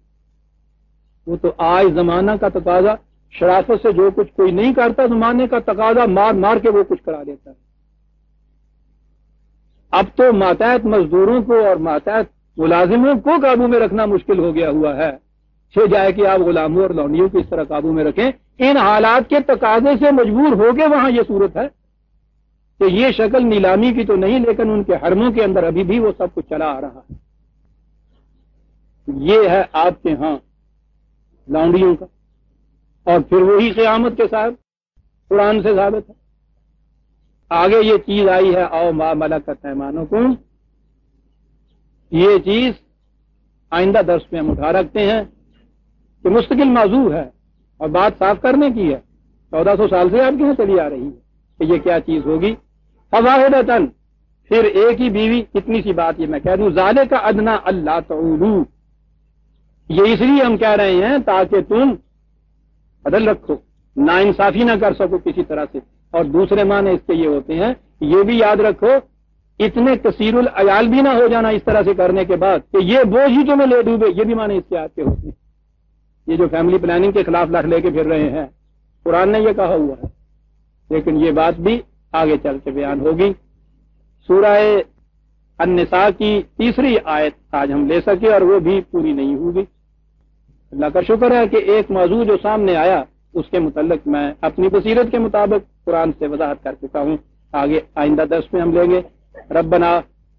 وہ تو آج زمانہ کا تقاضا، شرافت سے جو کچھ کوئی نہیں کرتا، زمانے کا تقاضا مار مار کے وہ کچھ کرا دیتا ہے. اب تو ماتحت مزدوروں کو اور ماتحت ملازموں کو قابو میں رکھنا مشکل ہو گیا ہوا ہے، چھ جائے کہ آپ غلاموں اور لونڈیوں کو اس طرح قابو میں رکھیں. ان حالات کے تقاضے سے مجبور ہو کے وہاں یہ صورت ہے کہ یہ شکل نیلامی کی تو نہیں، لیکن ان کے حرموں کے اندر ابھی بھی وہ سب کچھ چلا آ رہا ہے. یہ ہے آپ کے ہاں لونڈیوں کا. اور پھر وہی قیامت کے صاحب قرآن سے ثابت ہے. آگے یہ چیز آئی ہے او ما ملکت ایمانکم، یہ چیز آئندہ درس میں ہم اٹھا رکھتے ہیں کہ مستقل موضوع ہے اور بات صاف کرنے کی ہے. 1400 سال سے آپ کے یہاں چلی آ رہی ہے کہ یہ کیا چیز ہوگی. فواحدۃ، پھر ایک ہی بیوی. کتنی سی بات یہ میں کہہ دوں، ذالک ادنیٰ اللہ تعولوا، یہ اس لیے ہم کہہ رہے ہیں تاکہ تم عدل رکھو، نا انصافی نہ کر سکو کسی طرح سے. اور دوسرے معنی اس کے یہ ہوتے ہیں، یہ بھی یاد رکھو اتنے کثیر العیال بھی نہ ہو جانا اس طرح سے کرنے کے بعد کہ یہ بوجھ ہی تمہیں لے ڈوبے. یہ بھی معنی اس کے آتے ہوتے ہیں. یہ جو فیملی پلاننگ کے خلاف لڑ لے کے پھر رہے ہیں، قرآن نے یہ کہا ہوا ہے، لیکن یہ بات بھی آگے چل کے بیان ہوگی. سورہ النساء کی 3 آیت آج ہم لے سکے اور وہ بھی پوری نہیں ہوگی. اللہ کا شکر ہے کہ ایک موضوع جو سامنے آیا اس کے متعلق میں اپنی بصیرت کے مطابق قرآن سے وضاحت کر چکا ہوں. آگے آئندہ درس میں ہم لیں گے. ربنا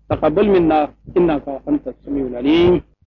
تقبل منا انک انت السمیع العلیم.